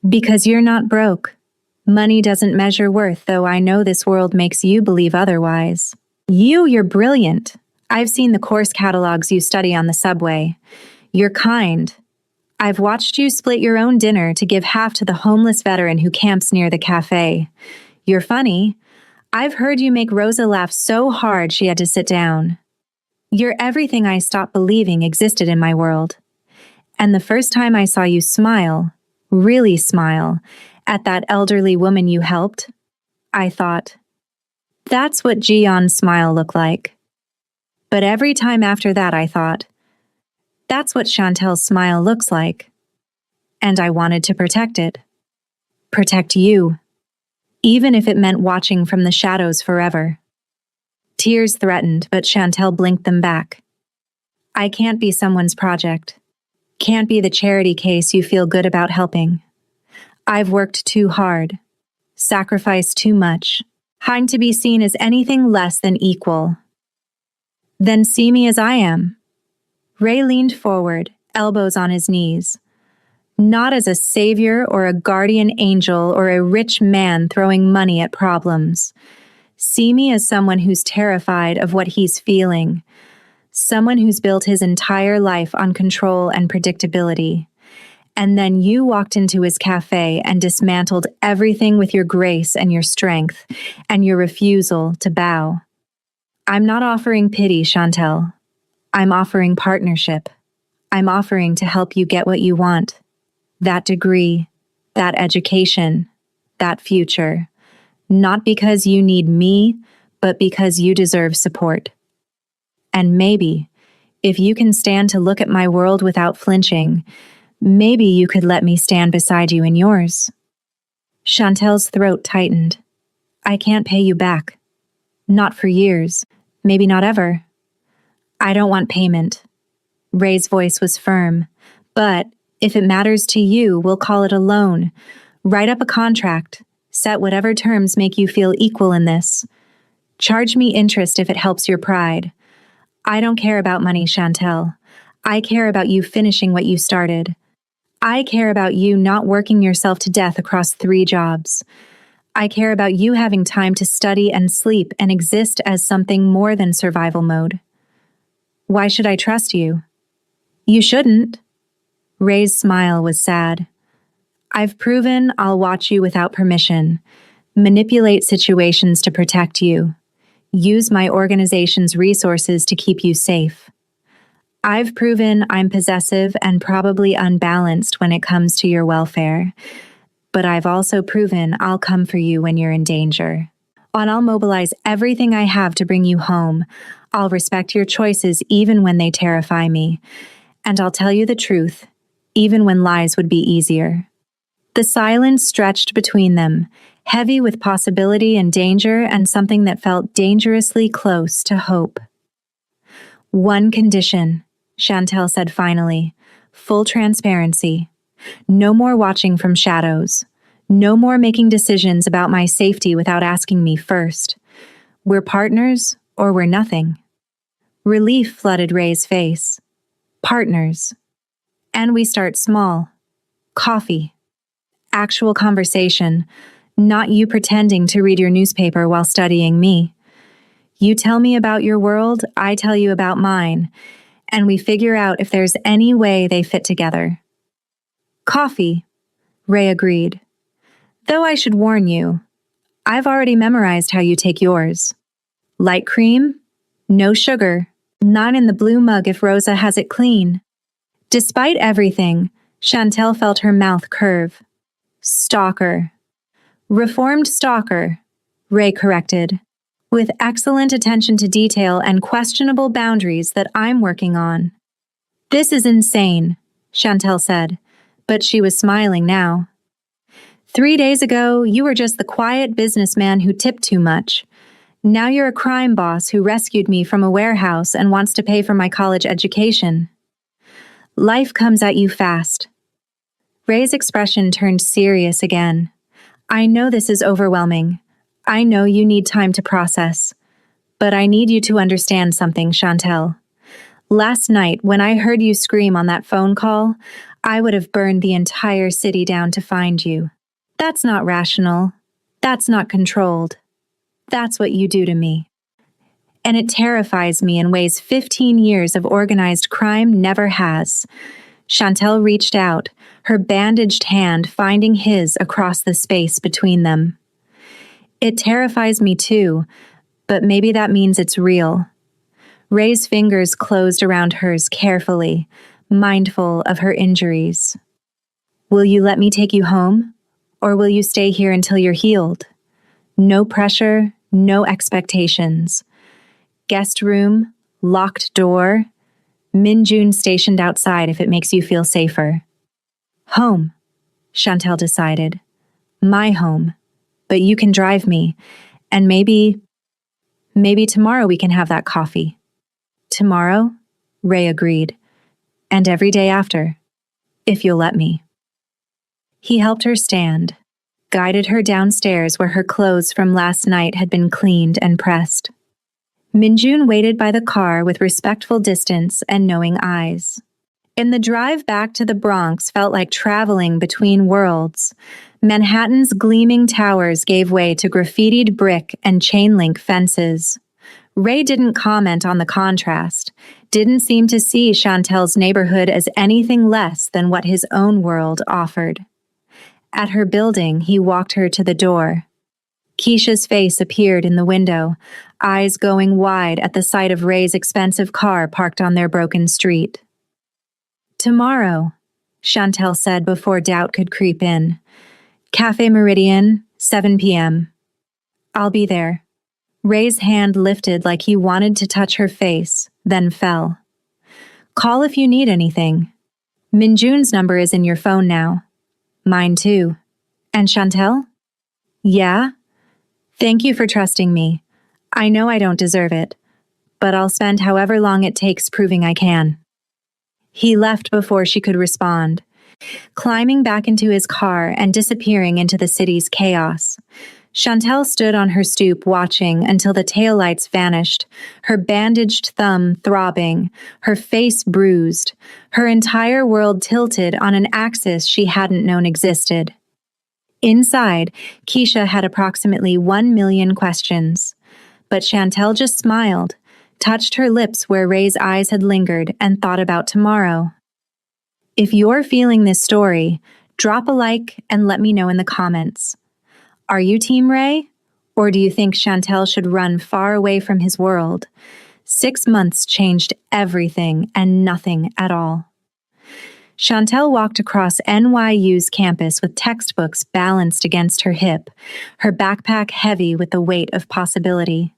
Because you're not broke. Money doesn't measure worth, though I know this world makes you believe otherwise. You're brilliant. I've seen the course catalogs you study on the subway. You're kind. I've watched you split your own dinner to give half to the homeless veteran who camps near the cafe. You're funny. I've heard you make Rosa laugh so hard she had to sit down. You're everything I stopped believing existed in my world. And the first time I saw you smile, really smile, at that elderly woman you helped, I thought, that's what Ji-yeon's smile looked like. But every time after that I thought, that's what Chantel's smile looks like. And I wanted to protect it. Protect you. Even if it meant watching from the shadows forever. Tears threatened, but Chantel blinked them back. I can't be someone's project. Can't be the charity case you feel good about helping. I've worked too hard, sacrificed too much, trying to be seen as anything less than equal. Then see me as I am. Ray leaned forward, elbows on his knees. Not as a savior or a guardian angel or a rich man throwing money at problems. See me as someone who's terrified of what he's feeling. Someone who's built his entire life on control and predictability. And then you walked into his cafe and dismantled everything with your grace and your strength and your refusal to bow. I'm not offering pity, Chantel. I'm offering partnership. I'm offering to help you get what you want. That degree, that education, that future. Not because you need me, but because you deserve support. And maybe, if you can stand to look at my world without flinching, maybe you could let me stand beside you in yours. Chantel's throat tightened. I can't pay you back. Not for years. Maybe not ever. I don't want payment. Ray's voice was firm. But if it matters to you, we'll call it a loan. Write up a contract. Set whatever terms make you feel equal in this. Charge me interest if it helps your pride. I don't care about money, Chantel. I care about you finishing what you started. I care about you not working yourself to death across 3 jobs. I care about you having time to study and sleep and exist as something more than survival mode. Why should I trust you? You shouldn't. Ray's smile was sad. I've proven I'll watch you without permission, manipulate situations to protect you, use my organization's resources to keep you safe. I've proven I'm possessive and probably unbalanced when it comes to your welfare, but I've also proven I'll come for you when you're in danger. And I'll mobilize everything I have to bring you home. I'll respect your choices even when they terrify me. And I'll tell you the truth, even when lies would be easier. The silence stretched between them, heavy with possibility and danger and something that felt dangerously close to hope. One condition, Chantel said finally, full transparency. No more watching from shadows. No more making decisions about my safety without asking me first. We're partners or we're nothing. Relief flooded Ray's face. Partners. And we start small. Coffee. Actual conversation, not you pretending to read your newspaper while studying me. You tell me about your world, I tell you about mine, and we figure out if there's any way they fit together. Coffee, Ray agreed. Though I should warn you, I've already memorized how you take yours. Light cream, no sugar, not in the blue mug if Rosa has it clean. Despite everything, Chantel felt her mouth curve. Stalker. Reformed stalker, Ray corrected, with excellent attention to detail and questionable boundaries that I'm working on. This is insane, Chantel said, but she was smiling now. 3 days ago, you were just the quiet businessman who tipped too much. Now you're a crime boss who rescued me from a warehouse and wants to pay for my college education. Life comes at you fast. Ray's expression turned serious again. I know this is overwhelming. I know you need time to process. But I need you to understand something, Chantel. Last night, when I heard you scream on that phone call, I would have burned the entire city down to find you. That's not rational. That's not controlled. That's what you do to me. And it terrifies me in ways 15 years of organized crime never has. Chantel reached out, her bandaged hand finding his across the space between them. It terrifies me too, but maybe that means it's real. Ray's fingers closed around hers carefully, mindful of her injuries. Will you let me take you home, or will you stay here until you're healed? No pressure, no expectations. Guest room, locked door, Min-Jun stationed outside if it makes you feel safer. Home, Chantel decided. My home. But you can drive me, and maybe tomorrow we can have that coffee. Tomorrow? Ray agreed. And every day after, if you'll let me. He helped her stand, guided her downstairs where her clothes from last night had been cleaned and pressed. Min-Jun waited by the car with respectful distance and knowing eyes. And the drive back to the Bronx felt like traveling between worlds. Manhattan's gleaming towers gave way to graffitied brick and chain-link fences. Ray didn't comment on the contrast, didn't seem to see Chantel's neighborhood as anything less than what his own world offered. At her building, he walked her to the door. Keisha's face appeared in the window, eyes going wide at the sight of Ray's expensive car parked on their broken street. "Tomorrow," Chantel said before doubt could creep in. "Cafe Meridian, 7 p.m. I'll be there." Ray's hand lifted like he wanted to touch her face, then fell. "Call if you need anything. Minjun's number is in your phone now. Mine too. And Chantel?" "Yeah? Thank you for trusting me. I know I don't deserve it, but I'll spend however long it takes proving I can." He left before she could respond, climbing back into his car and disappearing into the city's chaos. Chantel stood on her stoop watching until the taillights vanished, her bandaged thumb throbbing, her face bruised, her entire world tilted on an axis she hadn't known existed. Inside, Keisha had approximately 1 million questions, but Chantel just smiled, touched her lips where Ray's eyes had lingered, and thought about tomorrow. If you're feeling this story, drop a like and let me know in the comments. Are you Team Ray? Or do you think Chantel should run far away from his world? 6 months changed everything and nothing at all. Chantel walked across NYU's campus with textbooks balanced against her hip, her backpack heavy with the weight of possibility.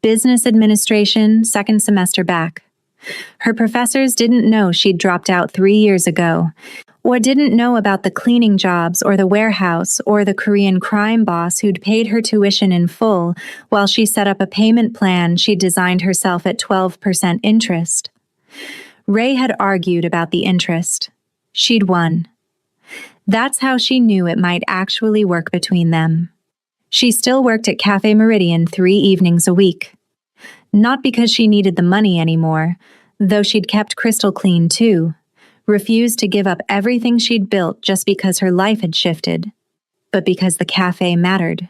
Business administration, second semester back. Her professors didn't know she'd dropped out 3 years ago, or didn't know about the cleaning jobs or the warehouse or the Korean crime boss who'd paid her tuition in full while she set up a payment plan she'd designed herself at 12% interest. Ray had argued about the interest. She'd won. That's how she knew it might actually work between them. She still worked at Cafe Meridian 3 evenings a week. Not because she needed the money anymore, though she'd kept crystal clean too, refused to give up everything she'd built just because her life had shifted, but because the cafe mattered.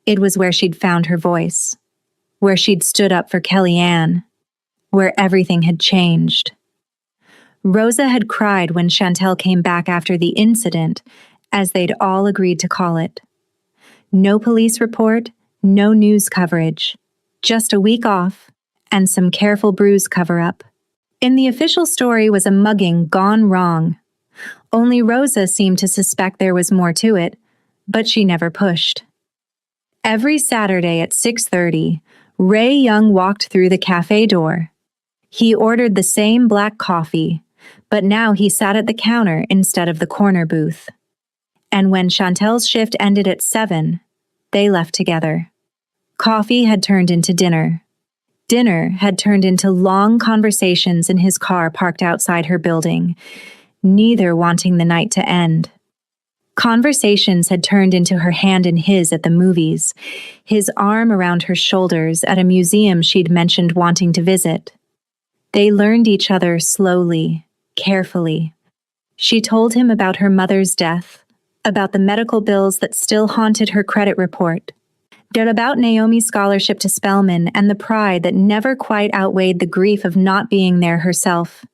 It was where she'd found her voice, where she'd stood up for Kellyanne, where everything had changed. Rosa had cried when Chantel came back after the incident, as they'd all agreed to call it. No police report, no news coverage, just a week off, and some careful bruise cover-up. In the official story was a mugging gone wrong. Only Rosa seemed to suspect there was more to it, but she never pushed. Every Saturday at 6:30, Ray Young walked through the cafe door. He ordered the same black coffee, but now he sat at the counter instead of the corner booth. And when Chantel's shift ended at 7, they left together. Coffee had turned into dinner. Dinner had turned into long conversations in his car parked outside her building, neither wanting the night to end. Conversations had turned into her hand in his at the movies, his arm around her shoulders at a museum she'd mentioned wanting to visit. They learned each other slowly, carefully. She told him about her mother's death, about the medical bills that still haunted her credit report, about Naomi's scholarship to Spelman and the pride that never quite outweighed the grief of not being there herself.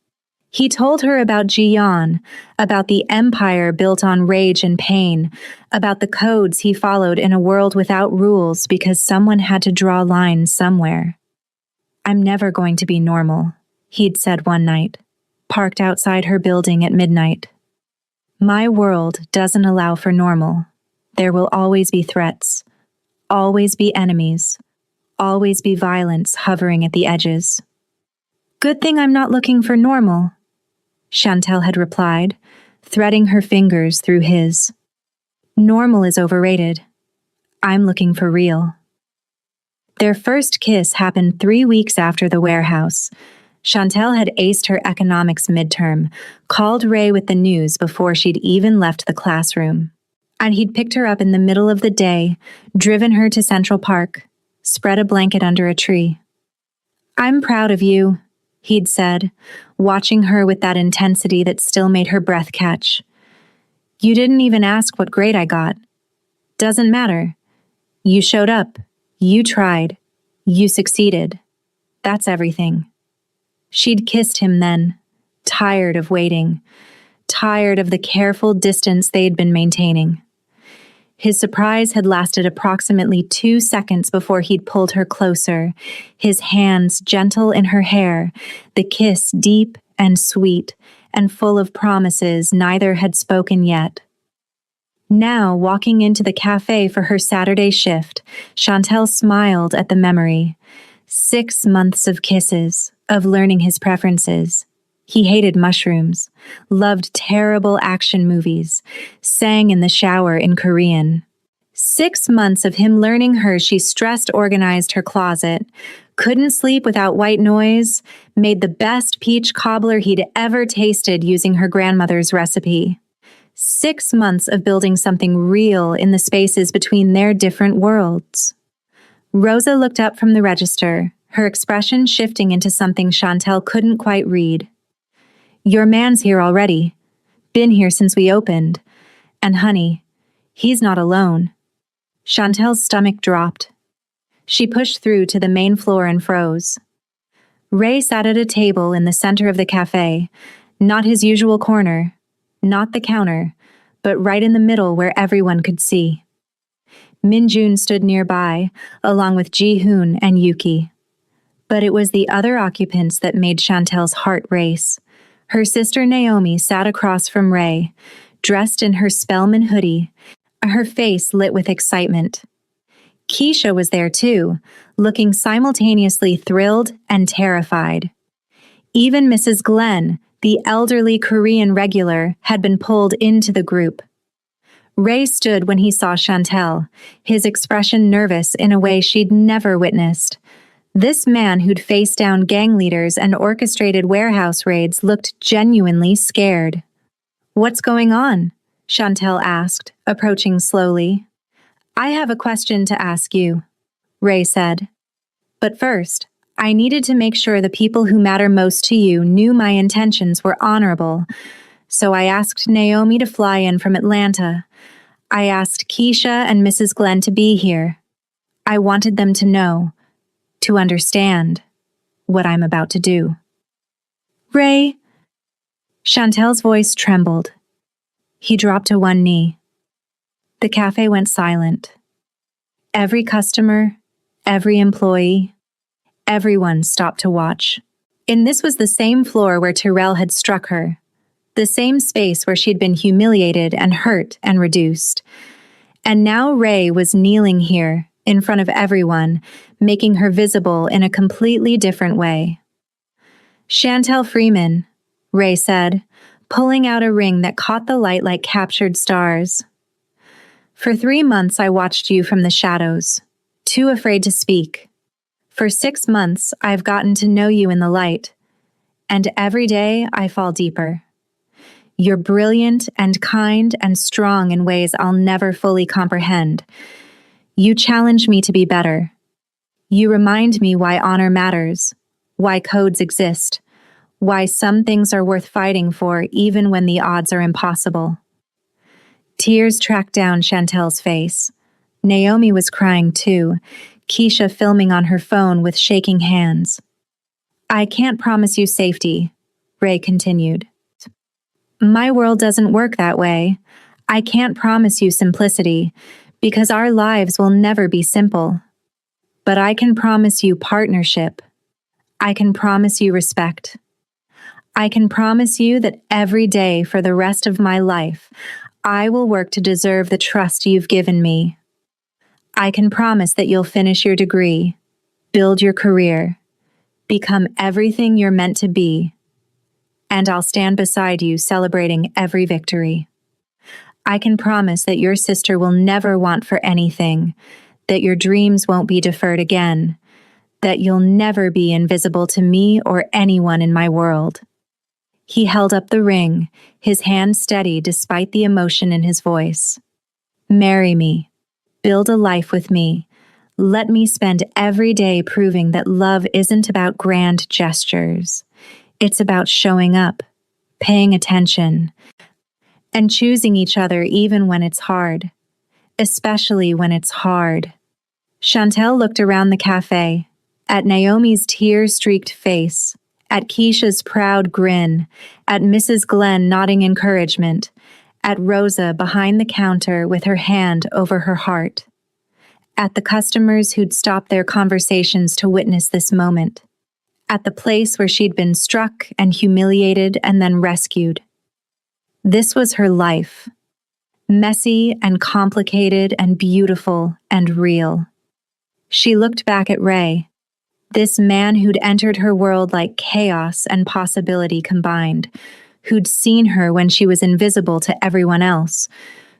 He told her about Ji-yeon, about the empire built on rage and pain, about the codes he followed in a world without rules because someone had to draw lines somewhere. "I'm never going to be normal," he'd said one night, parked outside her building at midnight. "My world doesn't allow for normal. There will always be threats. Always be enemies, always be violence hovering at the edges." "Good thing I'm not looking for normal," Chantel had replied, threading her fingers through his. "Normal is overrated. I'm looking for real." Their first kiss happened 3 weeks after the warehouse. Chantel had aced her economics midterm, called Ray with the news before she'd even left the classroom. And he'd picked her up in the middle of the day, driven her to Central Park, spread a blanket under a tree. "I'm proud of you," he'd said, watching her with that intensity that still made her breath catch. "You didn't even ask what grade I got. Doesn't matter. You showed up. You tried. You succeeded. That's everything. She'd kissed him then, tired of waiting, tired of the careful distance they'd been maintaining. His surprise had lasted approximately 2 seconds before he'd pulled her closer, his hands gentle in her hair, the kiss deep and sweet, and full of promises neither had spoken yet. Now, walking into the cafe for her Saturday shift, Chantel smiled at the memory. 6 months of kisses, of learning his preferences. He hated mushrooms, loved terrible action movies, sang in the shower in Korean. 6 months of him learning her she stressed organized her closet, couldn't sleep without white noise, made the best peach cobbler he'd ever tasted using her grandmother's recipe. 6 months of building something real in the spaces between their different worlds. Rosa looked up from the register, her expression shifting into something Chantel couldn't quite read. Your man's here already. Been here since we opened. And honey, he's not alone. Chantel's stomach dropped. She pushed through to the main floor and froze. Ray sat at a table in the center of the cafe, not his usual corner, not the counter, but right in the middle where everyone could see. Min-jun stood nearby, along with Ji-hoon and Yuki. But it was the other occupants that made Chantel's heart race. Her sister Naomi sat across from Ray, dressed in her Spellman hoodie, her face lit with excitement. Keisha was there too, looking simultaneously thrilled and terrified. Even Mrs. Glenn, the elderly Korean regular, had been pulled into the group. Ray stood when he saw Chantel, his expression nervous in a way she'd never witnessed. This man who'd faced down gang leaders and orchestrated warehouse raids looked genuinely scared. What's going on? Chantel asked, approaching slowly. I have a question to ask you, Ray said. But first, I needed to make sure the people who matter most to you knew my intentions were honorable. So I asked Naomi to fly in from Atlanta. I asked Keisha and Mrs. Glenn to be here. I wanted them to know, to understand what I'm about to do. Ray, Chantel's voice trembled. He dropped to one knee. The cafe went silent. Every customer, every employee, everyone stopped to watch. And this was the same floor where Tyrell had struck her, the same space where she'd been humiliated and hurt and reduced. And now Ray was kneeling here, in front of everyone, making her visible in a completely different way. Chantel Freeman, Ray said, pulling out a ring that caught the light like captured stars. For 3 months I watched you from the shadows, too afraid to speak. For 6 months I've gotten to know you in the light, and every day I fall deeper. You're brilliant and kind and strong in ways I'll never fully comprehend. You challenge me to be better. You remind me why honor matters, why codes exist, why some things are worth fighting for even when the odds are impossible. Tears tracked down Chantel's face. Naomi was crying too, Keisha filming on her phone with shaking hands. I can't promise you safety, Ray continued. My world doesn't work that way. I can't promise you simplicity, because our lives will never be simple. But I can promise you partnership. I can promise you respect. I can promise you that every day for the rest of my life, I will work to deserve the trust you've given me. I can promise that you'll finish your degree, build your career, become everything you're meant to be, and I'll stand beside you celebrating every victory. I can promise that your sister will never want for anything, that your dreams won't be deferred again, that you'll never be invisible to me or anyone in my world. He held up the ring, his hand steady despite the emotion in his voice. Marry me. Build a life with me. Let me spend every day proving that love isn't about grand gestures. It's about showing up, paying attention, and choosing each other even when it's hard, especially when it's hard. Chantel looked around the cafe, At Naomi's tear-streaked face, at Keisha's proud grin, at Mrs. Glenn nodding encouragement, at Rosa behind the counter with her hand over her heart, at the customers who'd stopped their conversations to witness this moment, at the place where she'd been struck and humiliated and then rescued. This was her life, messy and complicated and beautiful and real. She looked back at Ray, this man who'd entered her world like chaos and possibility combined, who'd seen her when she was invisible to everyone else,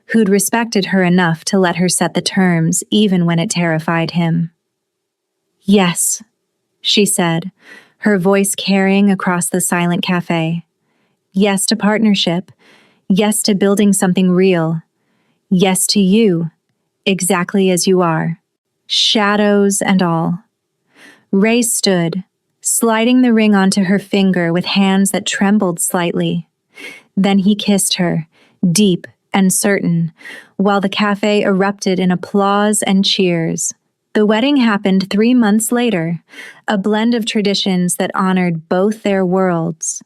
who'd respected her enough to let her set the terms even when it terrified him. Yes, she said, her voice carrying across the silent cafe. Yes to partnership. Yes to building something real. Yes to you, exactly as you are. Shadows and all. Ray stood, sliding the ring onto her finger with hands that trembled slightly. Then he kissed her, deep and certain, while the cafe erupted in applause and cheers. The wedding happened 3 months later, a blend of traditions that honored both their worlds.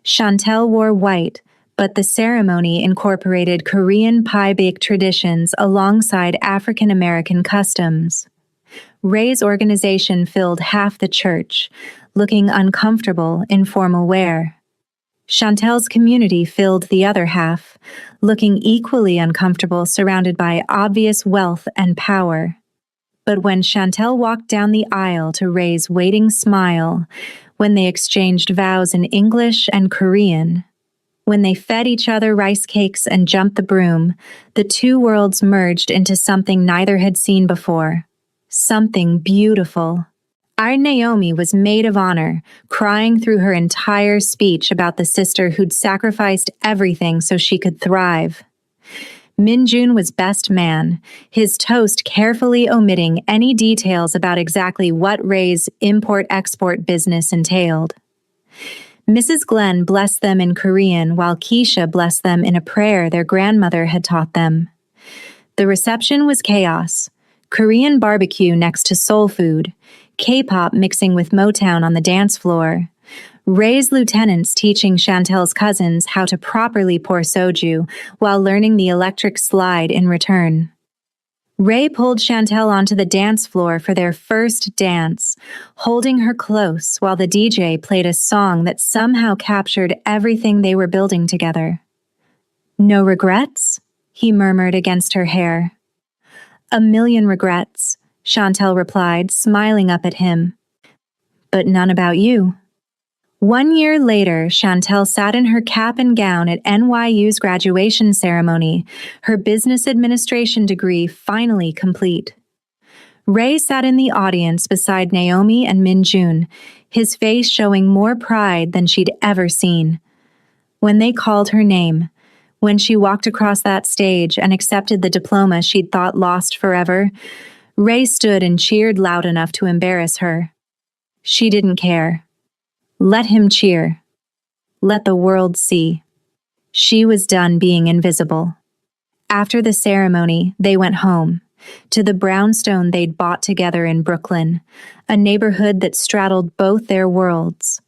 Chantel wore white, but the ceremony incorporated Korean pie-bake traditions alongside African American customs. Ray's organization filled half the church, looking uncomfortable in formal wear. Chantel's community filled the other half, looking equally uncomfortable surrounded by obvious wealth and power. But when Chantel walked down the aisle to Ray's waiting smile, when they exchanged vows in English and Korean, when they fed each other rice cakes and jumped the broom, the two worlds merged into something neither had seen before. Something beautiful. Our Naomi was maid of honor, crying through her entire speech about the sister who'd sacrificed everything so she could thrive. Min-jun was best man, his toast carefully omitting any details about exactly what Ray's import-export business entailed. Mrs. Glenn blessed them in Korean while Keisha blessed them in a prayer their grandmother had taught them. The reception was chaos. Korean barbecue next to soul food, K-pop mixing with Motown on the dance floor, Ray's lieutenants teaching Chantel's cousins how to properly pour soju while learning the electric slide in return. Ray pulled Chantel onto the dance floor for their first dance, holding her close while the DJ played a song that somehow captured everything they were building together. "No regrets?" he murmured against her hair. "A million regrets," Chantel replied, smiling up at him. "But none about you." 1 year later, Chantel sat in her cap and gown at NYU's graduation ceremony, her business administration degree finally complete. Ray sat in the audience beside Naomi and Min-jun, his face showing more pride than she'd ever seen. When they called her name, when she walked across that stage and accepted the diploma she'd thought lost forever, Ray stood and cheered loud enough to embarrass her. She didn't care. Let him cheer. Let the world see. She was done being invisible. After the ceremony, they went home, to the brownstone they'd bought together in Brooklyn, a neighborhood that straddled both their worlds.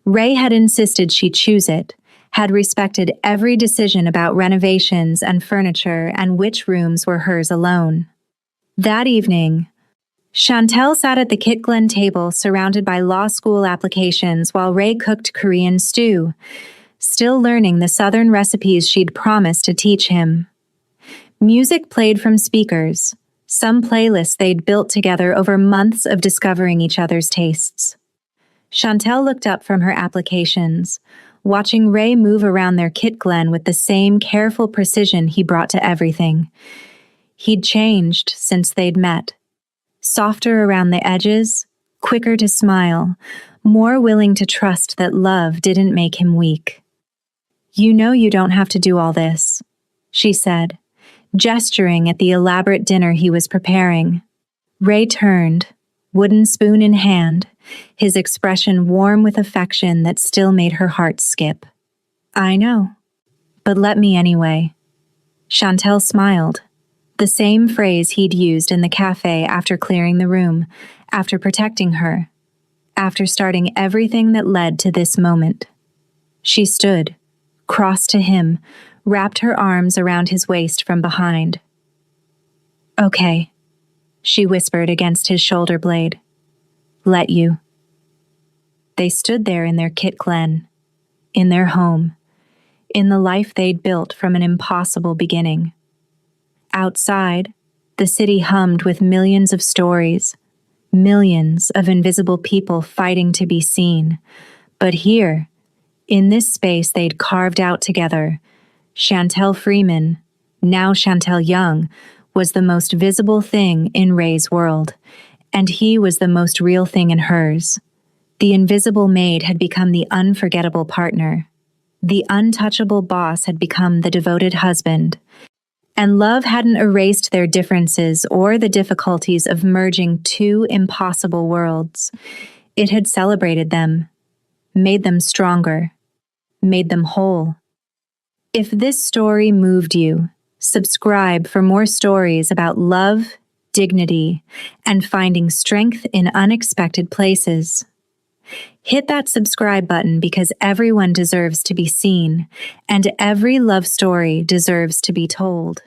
Ray had insisted she choose it, had respected every decision about renovations and furniture and which rooms were hers alone. That evening, Chantel sat at the Kit Glen table surrounded by law school applications while Ray cooked Korean stew, still learning the Southern recipes she'd promised to teach him. Music played from speakers, some playlists they'd built together over months of discovering each other's tastes. Chantel looked up from her applications, watching Ray move around their Kit Glen with the same careful precision he brought to everything. He'd changed since they'd met. Softer around the edges, quicker to smile, more willing to trust that love didn't make him weak. "You know you don't have to do all this," she said, gesturing at the elaborate dinner he was preparing. Ray turned, wooden spoon in hand, his expression warm with affection that still made her heart skip. "I know, but let me anyway." Chantel smiled. The same phrase he'd used in the cafe after clearing the room, after protecting her, after starting everything that led to this moment. She stood, crossed to him, wrapped her arms around his waist from behind. "Okay," she whispered against his shoulder blade. "Let you." They stood there in their Kit Glen, in their home, in the life they'd built from an impossible beginning. Outside, the city hummed with millions of stories, millions of invisible people fighting to be seen. But here, in this space they'd carved out together, Chantel Freeman, now Chantel Young, was the most visible thing in Ray's world, and he was the most real thing in hers. The invisible maid had become the unforgettable partner. The untouchable boss had become the devoted husband. And love hadn't erased their differences or the difficulties of merging two impossible worlds. It had celebrated them, made them stronger, made them whole. If this story moved you, subscribe for more stories about love, dignity, and finding strength in unexpected places. Hit that subscribe button because everyone deserves to be seen, and every love story deserves to be told.